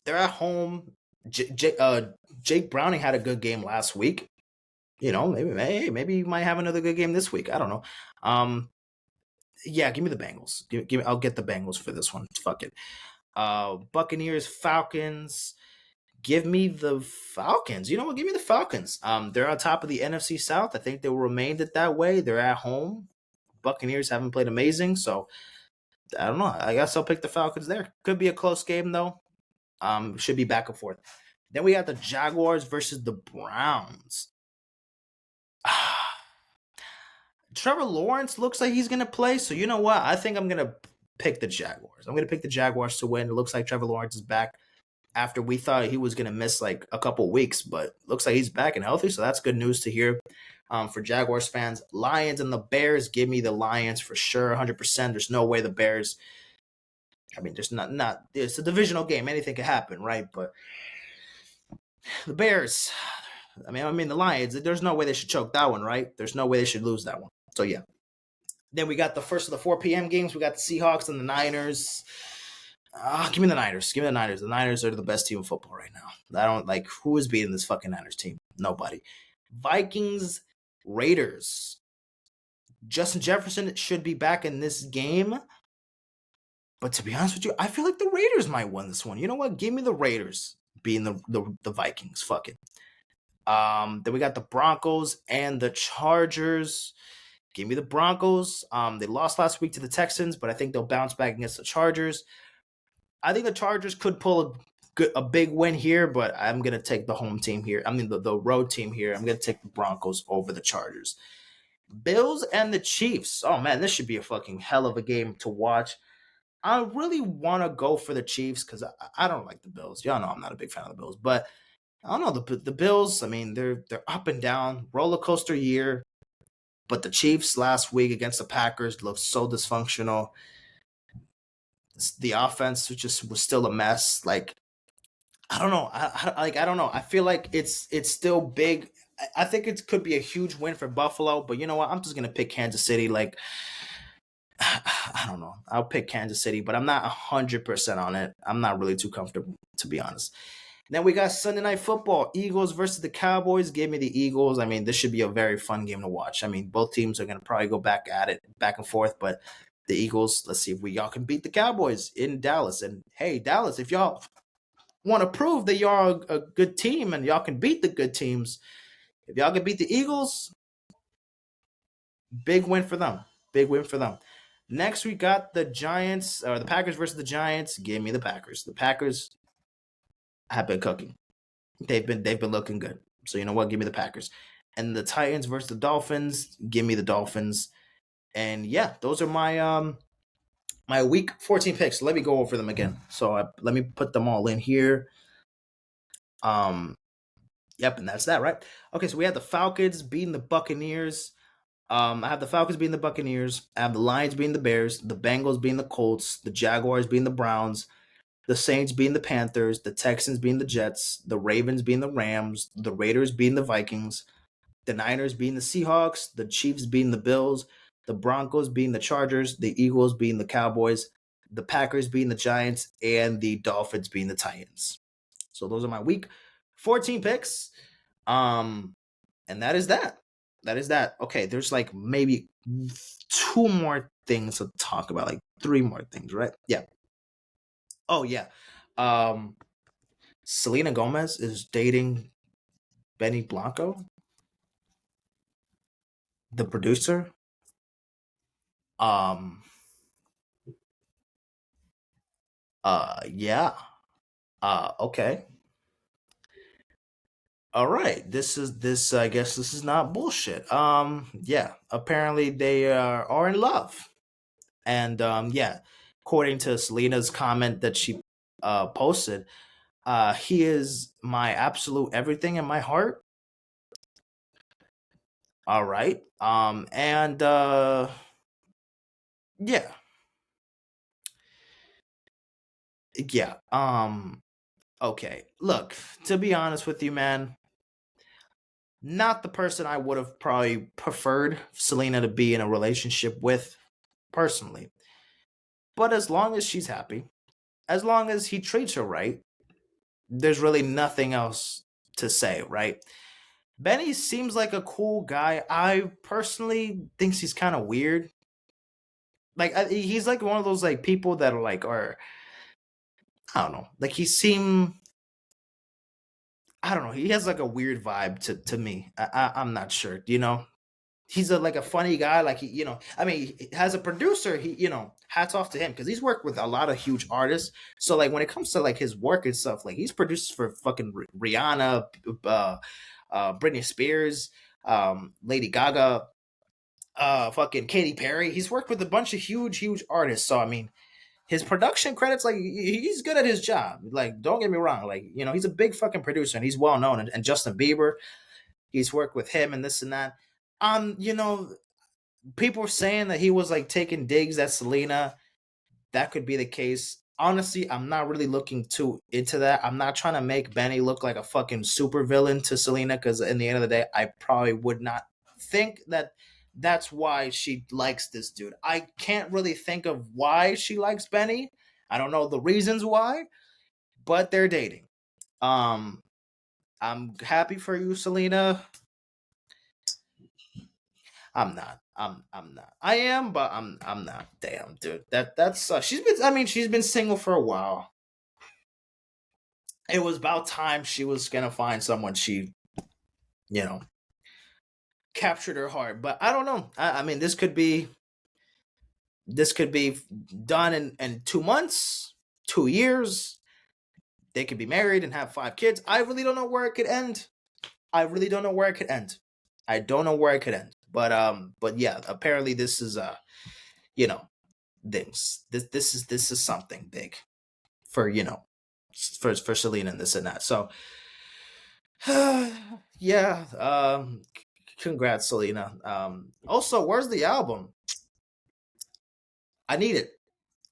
They're at home. Jake Browning had a good game last week. You know, maybe he might have another good game this week. I don't know. Yeah, give me the Bengals. Give me. I'll get the Bengals for this one. Fuck it. Buccaneers, Falcons. Give me the Falcons. You know what? Give me the Falcons. They're on top of the NFC South. I think they will remain it that way. They're at home. Buccaneers haven't played amazing, so I don't know. I guess I'll pick the Falcons there. Could be a close game though. Should be back and forth. Then we got the Jaguars versus the Browns. Trevor Lawrence looks like he's gonna play, so you know what? I think I'm gonna pick the Jaguars. I'm gonna pick the Jaguars to win. It looks like Trevor Lawrence is back after we thought he was gonna miss like a couple weeks, but looks like he's back and healthy, so that's good news to hear. For Jaguars fans, Lions and the Bears. Give me the Lions for sure, 100%. There's no way the Bears. I mean, there's not. It's a divisional game. Anything can happen, right? But the Bears. I mean the Lions. There's no way they should choke that one, right? There's no way they should lose that one. So yeah. Then we got the first of the 4 p.m. games. We got the Seahawks and the Niners. Give me the Niners. Give me the Niners. The Niners are the best team in football right now. I don't like who is beating this fucking Niners team. Nobody. Vikings, Raiders. Justin Jefferson should be back in this game. But to be honest with you, I feel like the Raiders might win this one. You know what? Give me the Raiders being the Vikings. Fuck it. Then we got the Broncos and the Chargers. Give me the Broncos. They lost last week to the Texans, but I think they'll bounce back against the Chargers. I think the Chargers could pull a big win here, but I'm going to take the home team here. I mean, the road team here. I'm going to take the Broncos over the Chargers. Bills and the Chiefs. Oh, man, this should be a fucking hell of a game to watch. I really want to go for the Chiefs because I don't like the Bills. Y'all know I'm not a big fan of the Bills, but I don't know. The Bills, I mean, they're up and down, roller coaster year. But the Chiefs last week against the Packers looked so dysfunctional. The offense was still a mess. Like, I don't know. I don't know. I feel like it's still big. I think it could be a huge win for Buffalo, but you know what? I'm just gonna pick Kansas City. Like, I don't know. I'll pick Kansas City, but I'm not 100% on it. I'm not really too comfortable, to be honest. Then we got Sunday Night Football. Eagles versus the Cowboys. Give me the Eagles. I mean, this should be a very fun game to watch. I mean, both teams are going to probably go back at it, back and forth. But the Eagles, let's see if y'all can beat the Cowboys in Dallas. And, hey, Dallas, if y'all want to prove that y'all are a good team and y'all can beat the good teams, if y'all can beat the Eagles, big win for them. Big win for them. Next, we got the Giants, or the Packers versus the Giants. Give me the Packers. The Packers have been cooking. They've been looking good. So you know what? Give me the Packers. And the Titans versus the Dolphins. Give me the Dolphins. And yeah, those are my my week 14 picks. Let me go over them again. So let me put them all in here. Yep, and that's that, right? Okay, so we have the Falcons beating the Buccaneers. I have the Falcons beating the Buccaneers. I have the Lions beating the Bears. The Bengals beating the Colts. The Jaguars beating the Browns. The Saints beating the Panthers. The Texans beating the Jets. The Ravens beating the Rams. The Raiders beating the Vikings. The Niners beating the Seahawks. The Chiefs beating the Bills. The Broncos beating the Chargers. The Eagles beating the Cowboys. The Packers beating the Giants. And the Dolphins beating the Titans. So those are my week 14 picks. And that is that. That is that. Okay, there's like maybe two more things to talk about, like three more things, right? Yeah. Oh yeah. Um Selena Gomez is dating Benny Blanco, the producer. Um yeah. Okay. All right. This I guess this is not bullshit. Yeah. Apparently they are in love. And yeah, according to Selena's comment that she posted, he is my absolute everything in my heart. All right. And yeah. Yeah. Okay. Look, to be honest with you, man, not the person I would have probably preferred Selena to be in a relationship with personally. But as long as she's happy, as long as he treats her right, there's really nothing else to say, right? Benny seems like a cool guy. I personally thinks he's kind of weird. Like he's like one of those like people that are I don't know. Like he seem I don't know. He has like a weird vibe to me. I'm not sure. He's like a funny guy. Like I mean, as a producer, hats off to him because he's worked with a lot of huge artists. So like when it comes to like his work and stuff, like he's produced for fucking Rihanna, Britney Spears, Lady Gaga, fucking Katy Perry. He's worked with a bunch of huge artists. So I mean, his production credits, like he's good at his job. Like, don't get me wrong. Like, he's a big fucking producer and he's well known. And Justin Bieber, he's worked with him and this and that. You know, people are saying that he was like taking digs at Selena. That could be the case. Honestly, I'm not really looking too into that. I'm not trying to make Benny look like a fucking super villain to Selena because in the end of the day, I probably would not think that that's why she likes this dude. I can't really think of why she likes Benny. I don't know the reasons why, but they're dating. Um, I'm happy for you, Selena. I'm not. I'm not. I am, but I'm not. Damn, dude. That's she's been single for a while. It was about time she was gonna find someone she, you know, captured her heart. But I don't know. I mean, this could be done in 2 months, 2 years. They could be married and have 5 kids. I really don't know where it could end. I really don't know where it could end. I don't know where it could end. But yeah, apparently this is you know, things. This is something big for for Selena and this and that. So yeah, congrats, Selena. Also, where's the album? I need it.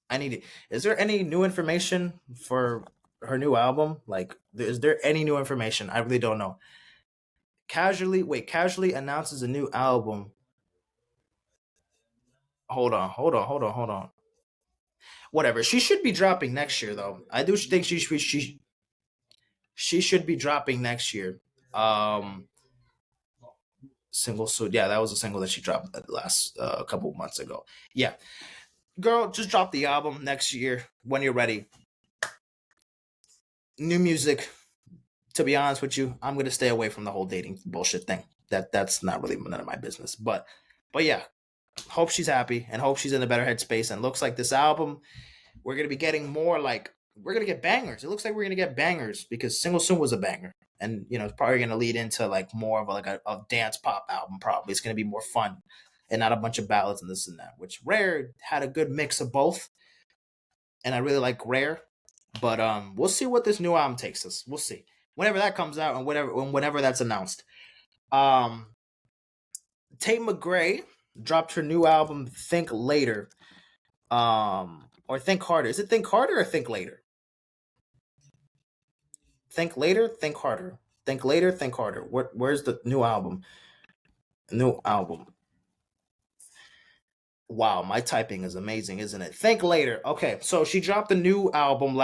I need it. Is there any new information for her new album? Like, is there any new information? I really don't know. Casually announces a new album. Hold on. Whatever. She should be dropping next year, though. I do think she should be dropping next year. Um, single. So yeah, that was a single that she dropped last couple months ago. Yeah, girl, just drop the album next year when you're ready. New music. To be honest with you, I'm gonna stay away from the whole dating bullshit thing. That's not really none of my business. But yeah, hope she's happy and hope she's in a better headspace. And looks like this album, we're gonna be getting more like we're gonna get bangers. It looks like we're gonna get bangers because Single Soon was a banger, and it's probably gonna lead into like more of a dance pop album. Probably it's gonna be more fun and not a bunch of ballads and this and that. Which Rare had a good mix of both, and I really like Rare. But we'll see what this new album takes us. We'll see. whenever that comes out and whenever that's announced. Um, Tate McRae dropped her new album Think Later. Or Think Harder. Is it Think Harder or Think Later? Think Later, Think Harder. Think Later, Think Harder. Where's the new album? New album. Wow, my typing is amazing, isn't it? Think Later. Okay, so she dropped a new album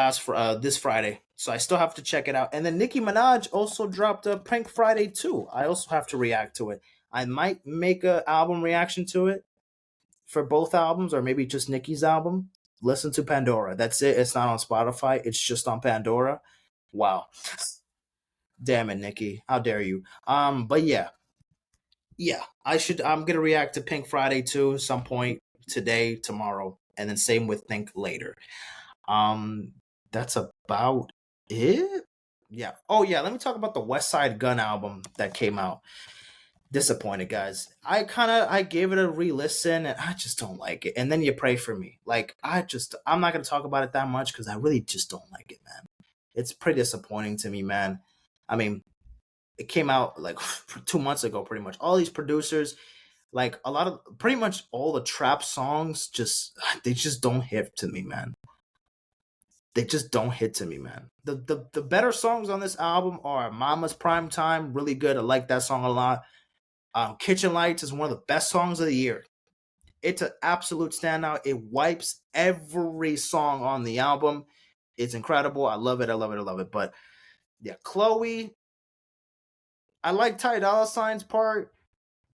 this Friday, so I still have to check it out. And then Nicki Minaj also dropped a Pink Friday too. I also have to react to it. I might make a album reaction to it for both albums, or maybe just Nicki's album. Listen to Pandora. That's it. It's not on Spotify. It's just on Pandora. Wow. Damn it, Nicki. How dare you? But yeah. Yeah. I'm gonna react to Pink Friday too some point today, tomorrow, and then same with Think Later. That's about it. Yeah. Oh yeah, let me talk about the Westside Gunn album that came out. Disappointed, guys. I gave it a re-listen and I just don't like it. And then you pray for me. Like I'm not gonna talk about it that much because I really just don't like it, man. It's pretty disappointing to me, man. I mean, it came out like 2 months ago, pretty much. All these producers, like a lot of pretty much all the trap songs, they just don't hit to me, man. They just don't hit to me, man. The better songs on this album are Mama's Prime Time, really good. I like that song a lot. Kitchen Lights is one of the best songs of the year. It's an absolute standout. It wipes every song on the album. It's incredible. I love it. I love it. I love it. But yeah, Chloe, I like Ty Dolla Sign's part,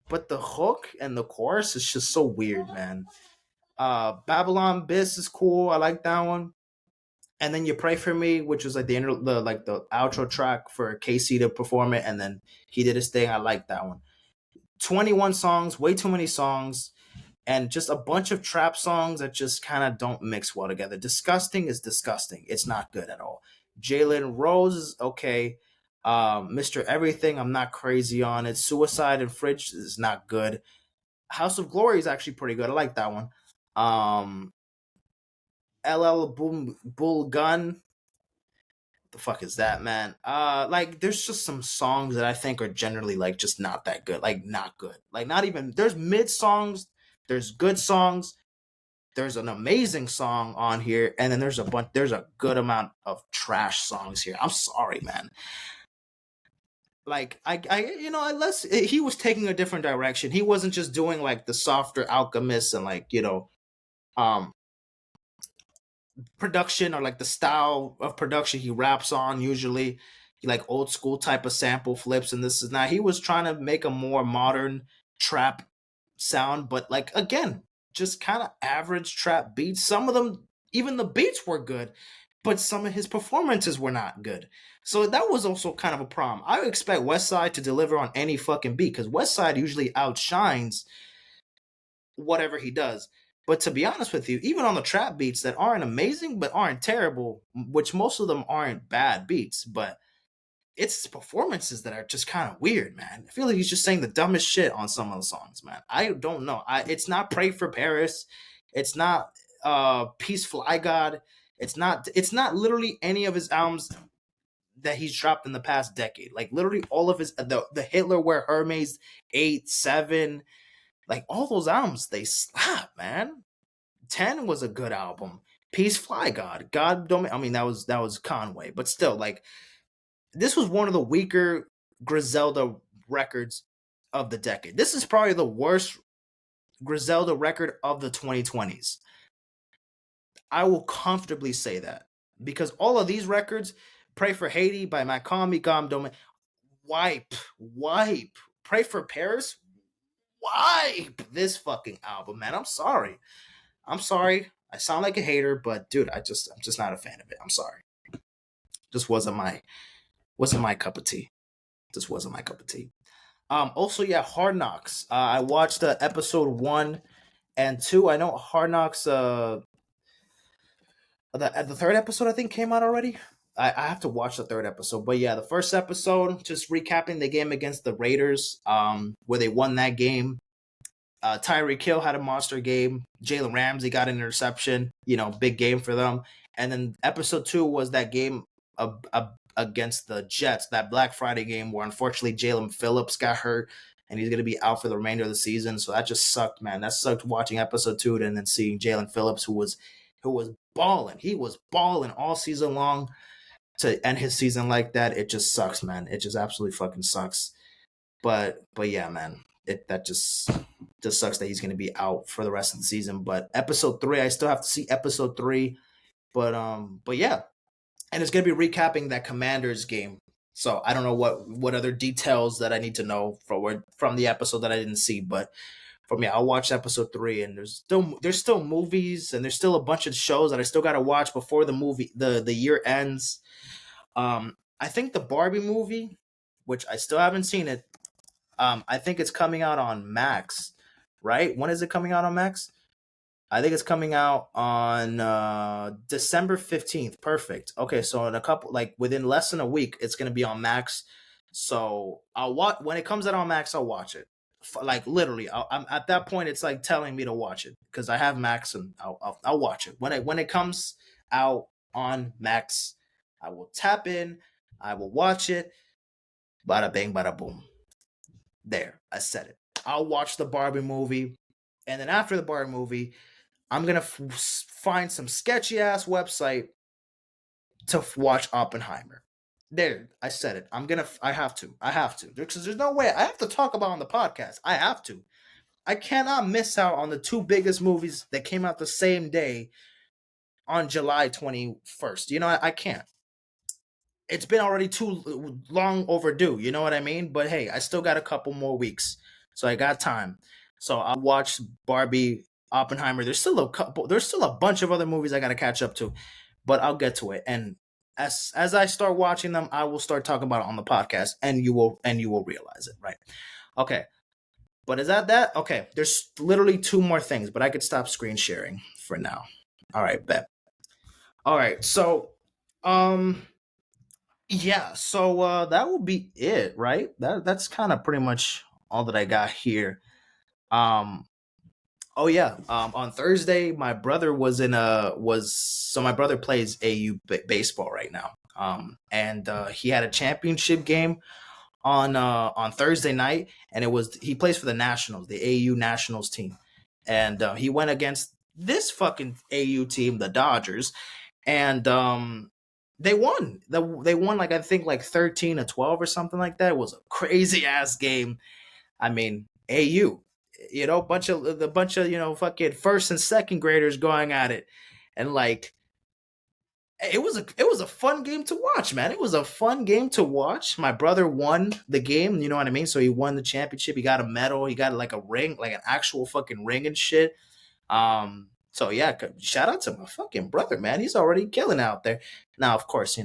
but the hook and the chorus is just so weird, man. Babylon Biss is cool. I like that one. And then You Pray for Me, which was like the outro track for Casey to perform it, and then he did his thing. I like that one. 21 songs, way too many songs, and just a bunch of trap songs that just kind of don't mix well together. Disgusting is disgusting. It's not good at all. Jalen Rose is okay. Mr. Everything, I'm not crazy on it. Suicide and Fridge is not good. House of Glory is actually pretty good. I like that one. LL Boom Bull Gun. The fuck is that, man? Like there's just some songs that I think are generally like just not that good. Like not good. Like not even there's mid songs, there's good songs, there's an amazing song on here, and then there's a good amount of trash songs here. I'm sorry, man. Like unless he was taking a different direction. He wasn't just doing like the softer Alchemist and like, um production or like the style of production he raps on usually, like old school type of sample flips, and this is now he was trying to make a more modern trap sound, but like again, just kind of average trap beats. Some of them, even the beats were good, but some of his performances were not good. So that was also kind of a problem. I would expect Westside to deliver on any fucking beat because Westside usually outshines whatever he does. But to be honest with you, even on the trap beats that aren't amazing but aren't terrible, which most of them aren't bad beats, but it's performances that are just kind of weird, man. I feel like he's just saying the dumbest shit on some of the songs, man. I don't know. It's not Pray for Paris. It's not Peace Fly God. It's not literally any of his albums that he's dropped in the past decade. Like literally all of his the Hitler Wear Hermes 8, 7, like all those albums, they slap, man. 10 was a good album. Peace Fly God don't. I mean, that was Conway, but still, like this was one of the weaker Griselda records of the decade. This is probably the worst Griselda record of the 2020s. I will comfortably say that because all of these records, Pray for Haiti by Macomb, Domain, wipe. Pray for Paris, wipe this fucking album, man. I'm sorry. I sound like a hater, but dude, I'm just not a fan of it. I'm sorry. Just wasn't my cup of tea. Just wasn't my cup of tea. Also, yeah, Hard Knocks. I watched episode 1 and 2. I know Hard Knocks. The third episode I think came out already. I have to watch the third episode, but yeah, the first episode just recapping the game against the Raiders, where they won that game. Tyreek Hill had a monster game. Jalen Ramsey got an interception. Big game for them. And then episode 2 was that game against the Jets, that Black Friday game where unfortunately Jalen Phillips got hurt and he's going to be out for the remainder of the season. So that just sucked, man. That sucked watching episode 2 and then seeing Jalen Phillips, who was balling. He was balling all season long. To end his season like that, it just sucks, man. It just absolutely fucking sucks. But yeah, man, that just sucks that he's going to be out for the rest of the season. But episode 3, I still have to see episode 3. But yeah, and it's going to be recapping that Commanders game. So I don't know what other details that I need to know from the episode that I didn't see. But for me, I'll watch episode 3, and there's still movies and there's still a bunch of shows that I still got to watch before the year ends. I think the Barbie movie, which I still haven't seen it. I think it's coming out on Max, right? When is it coming out on Max? I think it's coming out on December 15th. Perfect. Okay, so in within less than a week, it's gonna be on Max. So I'll watch when it comes out on Max. I'll watch it. Like literally, I'm at that point. It's like telling me to watch it because I have Max and I'll watch it when it comes out on Max. I will tap in. I will watch it. Bada bang, bada boom. There, I said it. I'll watch the Barbie movie, and then after the Barbie movie, I'm gonna find some sketchy ass website to watch Oppenheimer. There, I said it. I have to, because there's no way I have to talk about it on the podcast. I have to. I cannot miss out on the 2 biggest movies that came out the same day on July 21st. You know, I can't. It's been already too long overdue. You know what I mean? But hey, I still got a couple more weeks, so I got time. So I'll watch Barbie, Oppenheimer. There's still a bunch of other movies I got to catch up to, but I'll get to it. And as I start watching them, I will start talking about it on the podcast, and you will realize it, right? Okay. But is that? Okay. There's literally 2 more things, but I could stop screen sharing for now. All right, bet. All right. So, yeah, so that will be it, right? That's kind of pretty much all that I got here. Um oh yeah, on Thursday my brother my brother plays AU baseball right now. And he had a championship game on Thursday night, and he plays for the Nationals, the AU Nationals team. And he went against this fucking AU team, the Dodgers, and they won. They won like I think like 13-12 or something like that. It was a crazy ass game. I mean, AU, bunch of fucking first and second graders going at it, and like it was a fun game to watch, man. It was a fun game to watch. My brother won the game, you know what I mean? So he won the championship. He got a medal. He got like a ring, like an actual fucking ring and shit. So yeah, shout out to my fucking brother, man. He's already killing out there. Now, of course,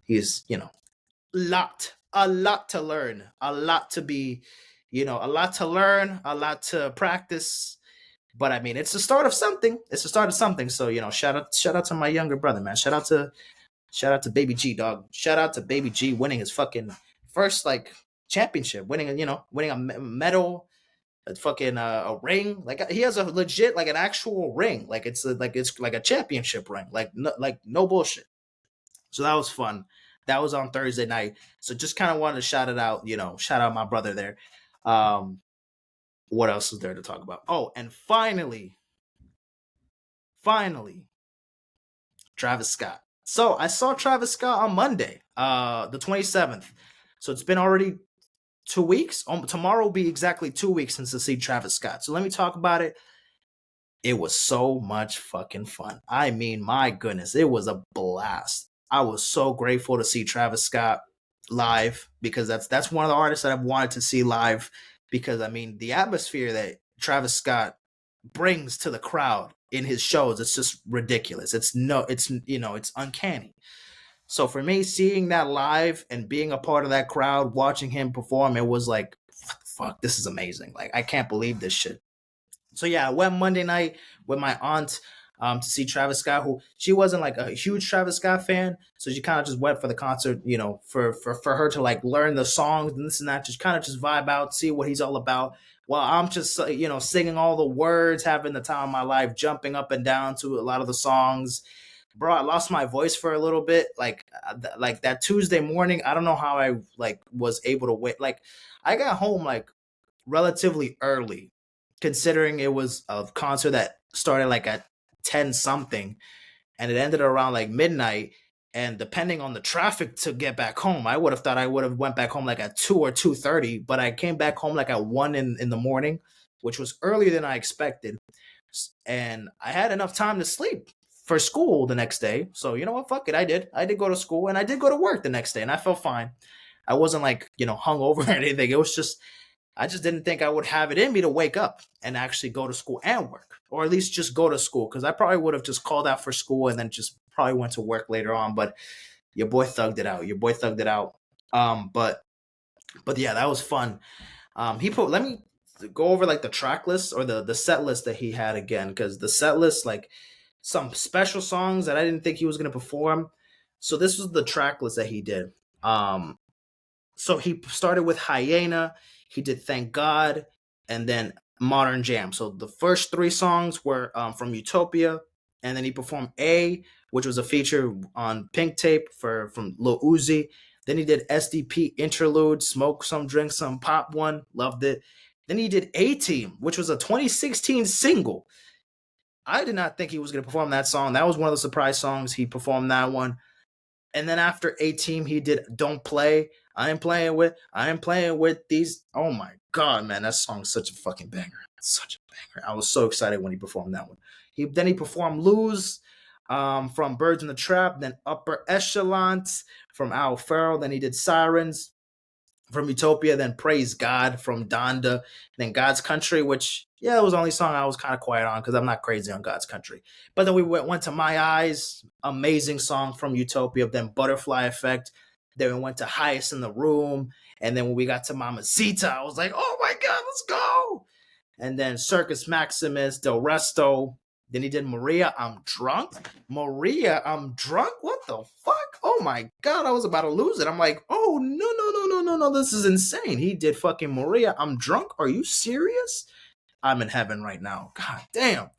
he's a lot to learn, a lot to be, a lot to learn, a lot to practice. But I mean, it's the start of something. It's the start of something. So shout out to my younger brother, man. Shout out to Baby G, dog. Shout out to Baby G winning his fucking first like championship, winning a medal. A fucking a ring, like he has a legit like an actual ring, like it's like a championship ring, like no bullshit. So that was fun. That was on Thursday night. So just kind of wanted to shout it out, shout out my brother there. What else is there to talk about? Oh, and finally, Travis Scott. So I saw Travis Scott on Monday, the 27th. So it's been already 2 weeks. Tomorrow will be exactly 2 weeks since I see Travis Scott. So let me talk about it. It was so much fucking fun. I mean, my goodness, it was a blast. I was so grateful to see Travis Scott live because that's one of the artists that I've wanted to see live because I mean, the atmosphere that Travis Scott brings to the crowd in his shows, it's just ridiculous. It's uncanny. So for me, seeing that live and being a part of that crowd, watching him perform, it was like, fuck, this is amazing. Like, I can't believe this shit. So yeah, I went Monday night with my aunt to see Travis Scott, who she wasn't like a huge Travis Scott fan. So she kind of just went for the concert, for her to like learn the songs and this and that, just kind of just vibe out, see what he's all about. While I'm just, singing all the words, having the time of my life, jumping up and down to a lot of the songs. bro, I lost my voice for a little bit. Like that Tuesday morning, I don't know how I like was able to wait. Like I got home like relatively early, considering it was a concert that started like at 10 something and it ended around like midnight. And depending on the traffic to get back home, I would have thought I would have went back home like at 2 or 2:30, but I came back home like at 1 in the morning, which was earlier than I expected. And I had enough time to sleep for school the next day. So you know what? Fuck it. I did go to school and I did go to work the next day and I felt fine. I wasn't like, hung over or anything. It was just I just didn't think I would have it in me to wake up and actually go to school and work, or at least just go to school, because I probably would have just called out for school and then just probably went to work later on. But your boy thugged it out. Your boy thugged it out. But yeah, that was fun. He put. Let me go over like the track list or the set list that he had again, because the set list, like some special songs that I didn't think he was gonna perform. So this was the track list that he did. So he started with Hyena, he did Thank God, and then Modern Jam. So the first three songs were from Utopia, and then he performed A, which was a feature on Pink Tape from Lil Uzi. Then he did SDP Interlude, Smoke Some, Drink Some, Pop One, loved it. Then he did A Team, which was a 2016 single. I did not think he was going to perform that song. That was one of the surprise songs. He performed that one. And then after A Team, he did Don't Play. I ain't playing with these. Oh my God, man. That song's such a fucking banger. Such a banger. I was so excited when he performed that one. Then he performed Lose from Birds in the Trap, then Upper Echelons from Al Farrell. Then he did Sirens from Utopia, then Praise God from Donda, then God's Country, which, yeah, it was the only song I was kind of quiet on because I'm not crazy on God's Country. But then we went to My Eyes, amazing song from Utopia, then Butterfly Effect. Then we went to Highest in the Room. And then when we got to Mamacita, I was like, oh my God, let's go. And then Circus Maximus, Del Resto. Then he did Maria, I'm Drunk. Maria, I'm Drunk? What the fuck? Oh my God, I was about to lose it. I'm like, oh, no, this is insane. He did fucking Maria, I'm Drunk? Are you serious? I'm in heaven right now. God damn.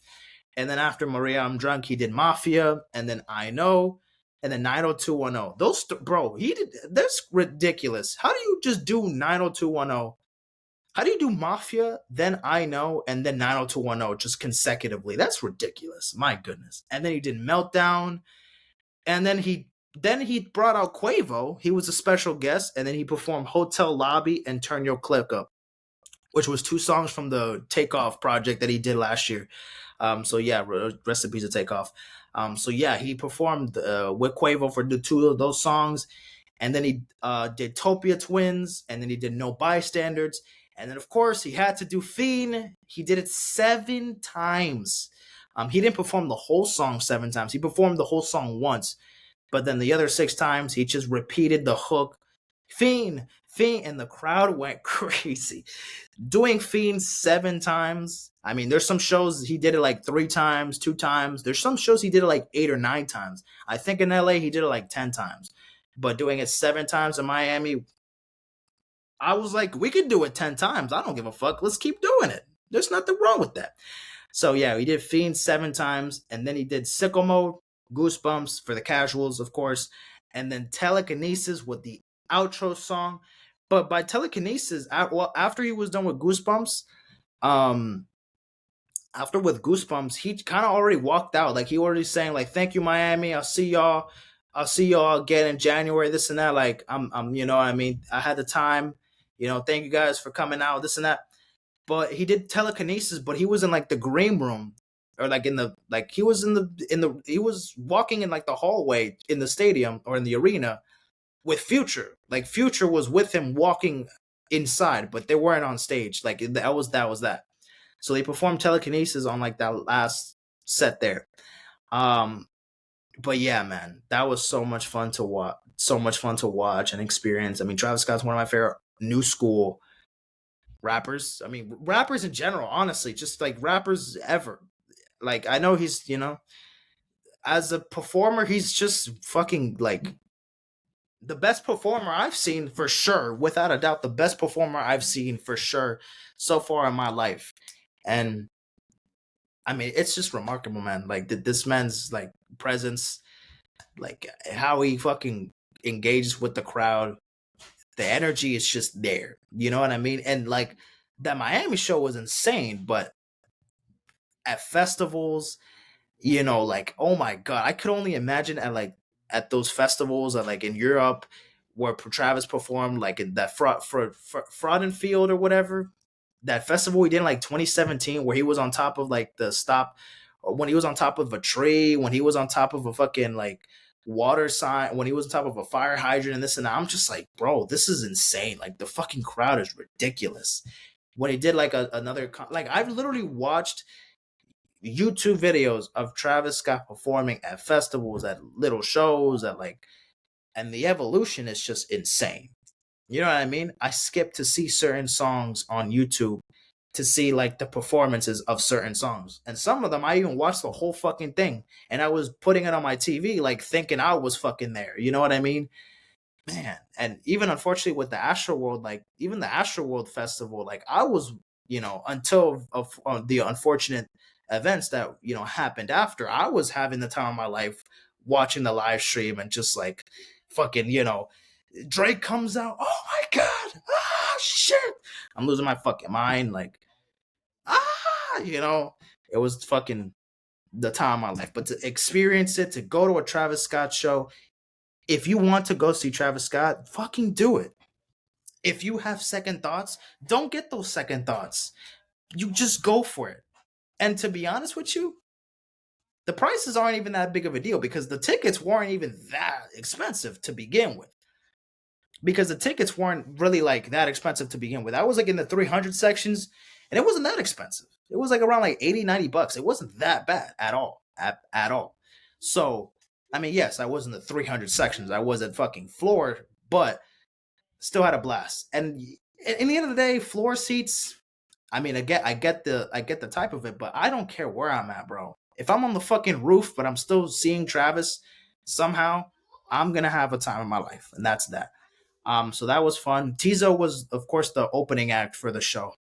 And then after Maria, I'm Drunk, he did Mafia, and then I Know, and then 90210. Bro, he did, that's ridiculous. How do you just do 90210? How do you do Mafia, then I Know, and then 90210 just consecutively? That's ridiculous. My goodness. And then he did Meltdown, and then he brought out Quavo. He was a special guest, and then he performed Hotel Lobby and Turn Your Click Up, which was two songs from the Takeoff project that he did last year. So yeah, recipes to Takeoff. So yeah, he performed with Quavo for the two of those songs, and then he did Topia Twins, and then he did No Bystanders, and then of course he had to do Fiend. He did it 7 times. He didn't perform the whole song 7 times. He performed the whole song once, but then the other 6 times he just repeated the hook, Fiend, and the crowd went crazy. Doing Fiend 7 times. I mean, there's some shows he did it like 3 times, 2 times. There's some shows he did it like 8 or 9 times. I think in LA he did it like 10 times. But doing it 7 times in Miami, I was like, we could do it 10 times. I don't give a fuck. Let's keep doing it. There's nothing wrong with that. So yeah, he did Fiend 7 times, and then he did Sicko Mode, Goosebumps for the casuals, of course, and then Telekinesis with the outro song. But by Telekinesis, after he was done with Goosebumps, he kind of already walked out. Like he already saying like, "Thank you, Miami. I'll see y'all again in January." This and that. Like I'm, you know what I mean? I had the time. Thank you guys for coming out. This and that. But he did Telekinesis, but he was in like the green room, or like he was walking in like the hallway in the stadium or in the arena with Future. Like Future was with him walking inside, but they weren't on stage. Like that was that. So they performed Telekinesis on like that last set there. But yeah, man, that was so much fun to watch. So much fun to watch and experience. I mean, Travis Scott's one of my favorite new school rappers. I mean, rappers in general, honestly, just like rappers ever. Like I know he's, as a performer, he's just fucking like the best performer I've seen for sure, without a doubt, the best performer I've seen for sure so far in my life. And I mean, it's just remarkable, man. Like this man's like presence. Like how he fucking engages with the crowd. The energy is just there. You know what I mean? And like that Miami show was insane, but at festivals, like, oh my god, I could only imagine at those festivals and like in Europe where Travis performed like in that Fraudenfield or whatever, that festival he did in like 2017 where he was on top of like the stop, or when he was on top of a tree, when he was on top of a fucking like water sign, when he was on top of a fire hydrant and this and that. I'm just like, bro, this is insane. Like the fucking crowd is ridiculous. When he did like another, like I've literally watched YouTube videos of Travis Scott performing at festivals, at little shows, at like, and the evolution is just insane. You know what I mean? I skip to see certain songs on YouTube to see like the performances of certain songs. And some of them I even watched the whole fucking thing. And I was putting it on my TV like thinking I was fucking there. You know what I mean? Man. And even unfortunately with the Astroworld, like even the Astroworld festival, like I was, until the unfortunate events that, happened after, I was having the time of my life watching the live stream and just like fucking, Drake comes out. Oh my god! Ah, shit! I'm losing my fucking mind. Like, it was fucking the time of my life. But to experience it, to go to a Travis Scott show, if you want to go see Travis Scott, fucking do it. If you have second thoughts, don't get those second thoughts. You just go for it. And to be honest with you, the prices aren't even that big of a deal because the tickets weren't even that expensive to begin with. Because the tickets weren't really like that expensive to begin with. I was like in the 300 sections and it wasn't that expensive. It was like around like 80, 90 bucks. It wasn't that bad at all. At all. So, I mean, yes, I was in the 300 sections. I was at fucking floor, but still had a blast. And in the end of the day, floor seats, I mean, I get the type of it, but I don't care where I'm at, bro. If I'm on the fucking roof, but I'm still seeing Travis somehow, I'm gonna have a time of my life, and that's that. So that was fun. Tizo was, of course, the opening act for the show,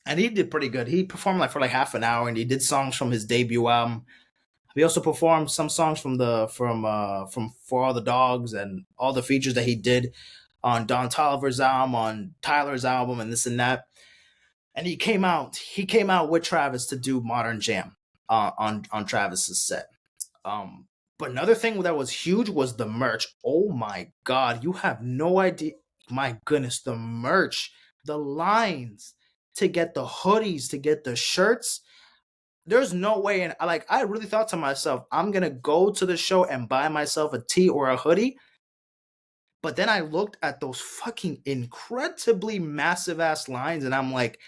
and he did pretty good. He performed like for like half an hour, and he did songs from his debut album. He also performed some songs from For All the Dogs and all the features that he did on Don Toliver's album, on Tyler's album, and this and that. And he came out. He came out with Travis to do Modern Jam on Travis's set. But another thing that was huge was the merch. Oh my god, you have no idea. My goodness, the merch, the lines to get the hoodies, to get the shirts. There's no way. And like, I really thought to myself, I'm gonna go to the show and buy myself a tee or a hoodie. But then I looked at those fucking incredibly massive ass lines, and I'm like,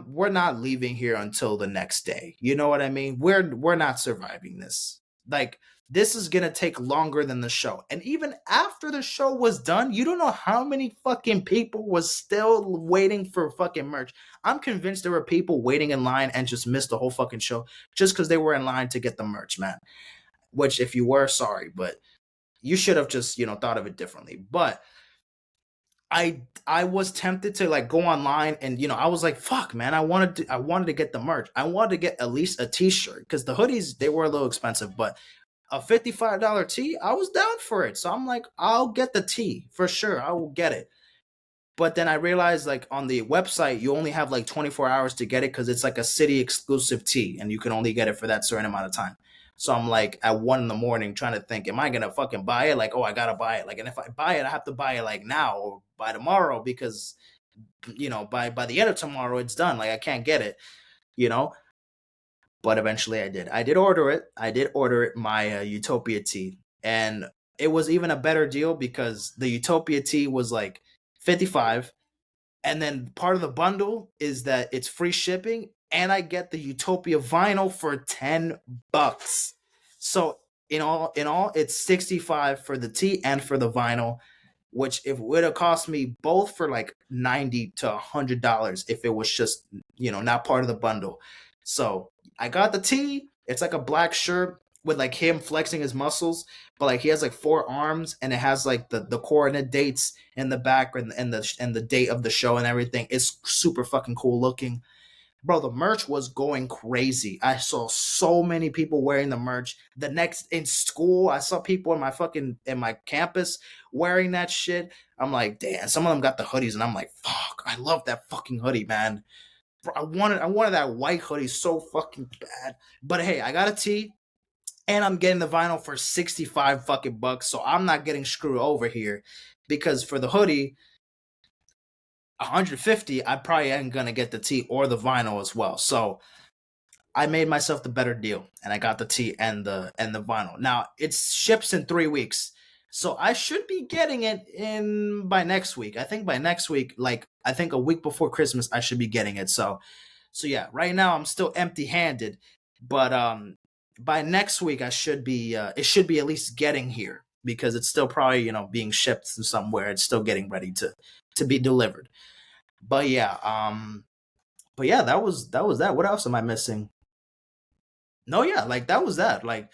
we're not leaving here until the next day. You know what I mean? We're not surviving this. Like, this is gonna take longer than the show. And even after the show was done, you don't know how many fucking people was still waiting for fucking merch. I'm convinced there were people waiting in line and just missed the whole fucking show just because they were in line to get the merch, man. Which, if you were, sorry, but you should have just, thought of it differently. But I was tempted to like go online and I was like, fuck, man, I wanted to get the merch. I wanted to get at least a t-shirt because the hoodies, they were a little expensive, but a $55 tee, I was down for it. So I'm like, I'll get the tee for sure. I will get it. But then I realized like on the website, you only have like 24 hours to get it because it's like a city exclusive tee and you can only get it for that certain amount of time. So I'm like at 1 a.m. trying to think, am I going to fucking buy it? Like, oh, I got to buy it. Like, and if I buy it, I have to buy it like now or by tomorrow because, by the end of tomorrow, it's done. Like, I can't get it, you know? But eventually I did. I did order it. My Utopia tee. And it was even a better deal because the Utopia tee was like 55. And then part of the bundle is that it's free shipping and I get the Utopia vinyl for $10. So in all, it's 65 for the tee and for the vinyl, which if would have cost me both for like $90 to $100 if it was just, not part of the bundle. So I got the tee. It's like a black shirt with like him flexing his muscles, but like he has like 4 arms and it has like the coordinate dates in the back and the date of the show and everything. It's super fucking cool looking. bro, the merch was going crazy. I saw so many people wearing the merch. The next in school, I saw people in my campus wearing that shit. I'm like, damn, some of them got the hoodies, and I'm like, fuck, I love that fucking hoodie, man. Bro, I wanted that white hoodie so fucking bad. But hey, I got a tee, and I'm getting the vinyl for 65 fucking bucks, so I'm not getting screwed over here. Because for the hoodie, 150, I probably ain't gonna get the tee or the vinyl as well. So I made myself the better deal, and I got the tee and the vinyl. Now it ships in 3 weeks, so I should be getting it in by next week. I think by next week, like I think a week before Christmas, I should be getting it. So yeah, right now I'm still empty-handed, but by next week I should be it should be at least getting here because it's still probably being shipped somewhere. It's still getting ready to be delivered. But yeah, that was that. What else am I missing? No, yeah, like that was that. Like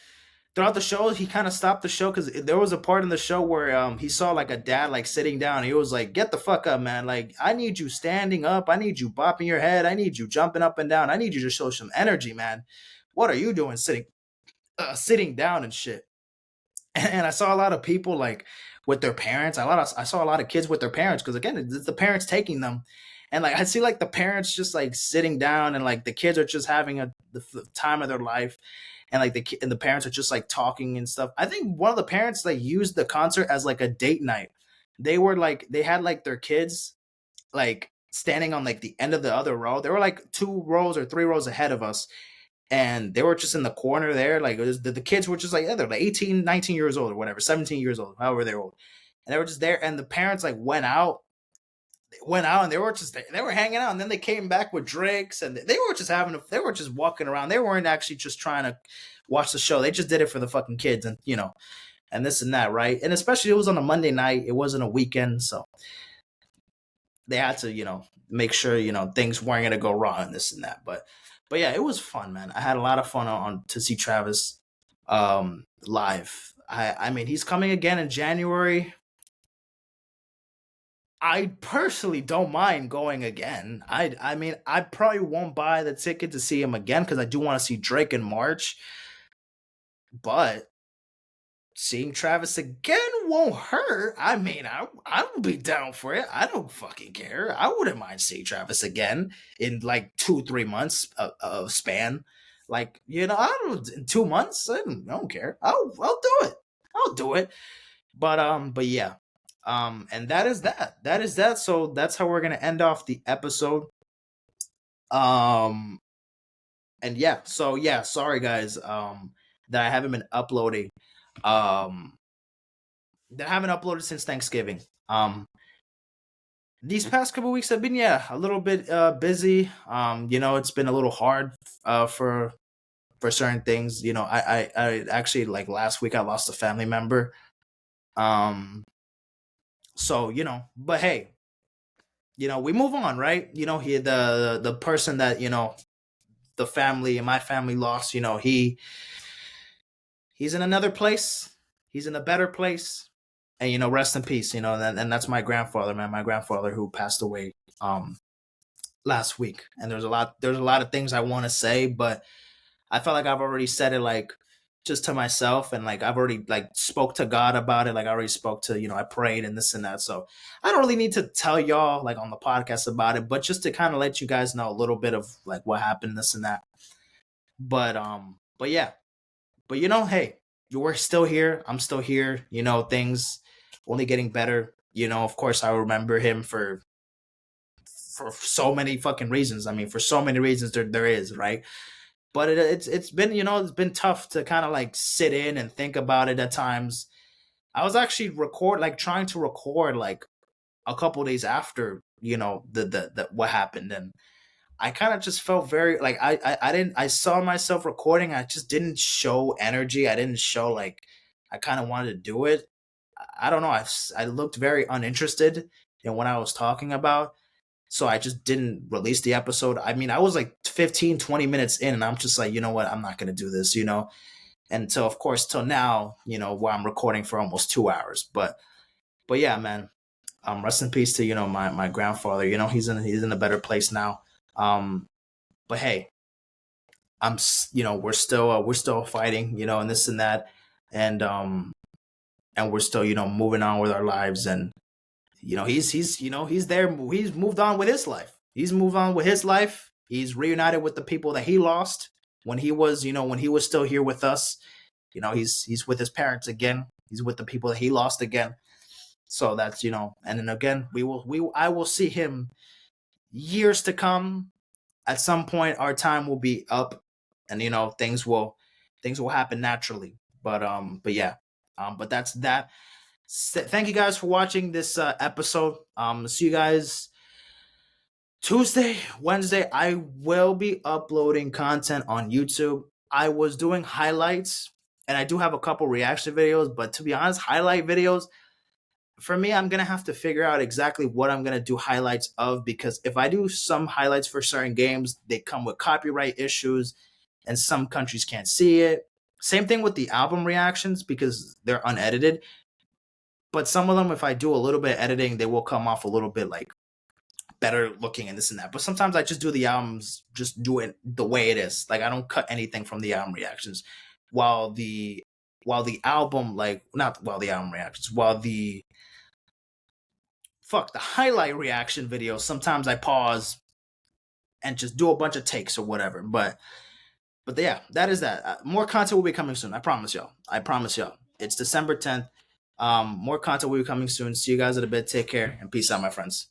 throughout the show, he kind of stopped the show because there was a part in the show where he saw like a dad like sitting down. He was like, "Get the fuck up, man! Like I need you standing up. I need you bopping your head. I need you jumping up and down. I need you to show some energy, man. What are you doing sitting down and shit?" And I saw a lot of people like with their parents. I saw a lot of kids with their parents because again, it's the parents taking them, and like I see like the parents just like sitting down, and like the kids are just having the time of their life, and like the parents are just like talking and stuff. I think one of the parents like used the concert as like a date night. They had like their kids like standing on like the end of the other row. They were like 2 rows or 3 rows ahead of us, and they were just in the corner there. Like the kids were just like, yeah, they're like 18, 19 years old or whatever, 17 years old, however they're old. And they were just there, and the parents like went out and they were hanging out, and then they came back with drinks, and they were just walking around. They weren't actually just trying to watch the show. They just did it for the fucking kids, and and this and that, right? And especially it was on a Monday night. It wasn't a weekend, so they had to make sure things weren't gonna go wrong and this and that. But yeah, it was fun, man. I had a lot of fun on to see Travis live. I mean, he's coming again in January. I personally don't mind going again. I mean, I probably won't buy the ticket to see him again because I do want to see Drake in March. But seeing Travis again won't hurt. I mean, I would be down for it. I don't fucking care. I wouldn't mind seeing Travis again in like 2-3 months of span. Like I don't in 2 months. I don't care. I'll do it. I'll do it. But yeah. And that is that. That is that. So that's how we're gonna end off the episode. Um, and yeah. So yeah. Sorry guys. That I haven't been uploading. Um, that I haven't uploaded since Thanksgiving. These past couple weeks have been a little bit busy. It's been a little hard for certain things. I actually like last week I lost a family member. So but hey, we move on, right? He the person that the family and my family lost. He's in another place. He's in a better place, and rest in peace. And that's my grandfather, man. My grandfather who passed away last week. And there's a lot of things I want to say, but I felt like I've already said it like just to myself, and like I've already like spoke to God about it. Like I already spoke to I prayed and this and that. So I don't really need to tell y'all like on the podcast about it, but just to kind of let you guys know a little bit of like what happened, this and that. But yeah, but hey, you're still here. I'm still here. Things only getting better. Of course, I remember him for so many fucking reasons. I mean, for so many reasons there is, right? But it's been it's been tough to kind of like sit in and think about it at times. I was actually trying to record like a couple days after the what happened, and I kind of just felt very like I didn't I saw myself recording. I just didn't show energy. I didn't show like I kind of wanted to do it. I don't know. I looked very uninterested in what I was talking about. So I just didn't release the episode. I mean, I was like 15, 20 minutes in, and I'm just like, you know what? I'm not going to do this. And so, of course, till now, where I'm recording for almost 2 hours. But yeah, man, rest in peace to, my grandfather. He's in a better place now. Um, But hey, we're still fighting, and this and that, and we're still, moving on with our lives. And he's there. He's moved on with his life. He's moved on with his life. He's reunited with the people that he lost when he was, when he was still here with us. He's with his parents again. He's with the people that he lost again. So that's, and then again, I will see him years to come. At some point, our time will be up, and things will happen naturally. But yeah, but that's that. Thank you guys for watching this episode. See you guys Tuesday, Wednesday. I will be uploading content on YouTube. I was doing highlights, and I do have a couple reaction videos, but to be honest, highlight videos, for me, I'm going to have to figure out exactly what I'm going to do highlights of, because if I do some highlights for certain games, they come with copyright issues and some countries can't see it. Same thing with the album reactions because they're unedited. But some of them, if I do a little bit of editing, they will come off a little bit like better looking and this and that. But sometimes I just do the albums, just do it the way it is. Like I don't cut anything from the album reactions. While the album, like not while the album reactions, while the highlight reaction videos, sometimes I pause and just do a bunch of takes or whatever. But yeah, that is that. More content will be coming soon. I promise y'all. It's December 10th. More content will be coming soon. See you guys in a bit. Take care and peace out, my friends.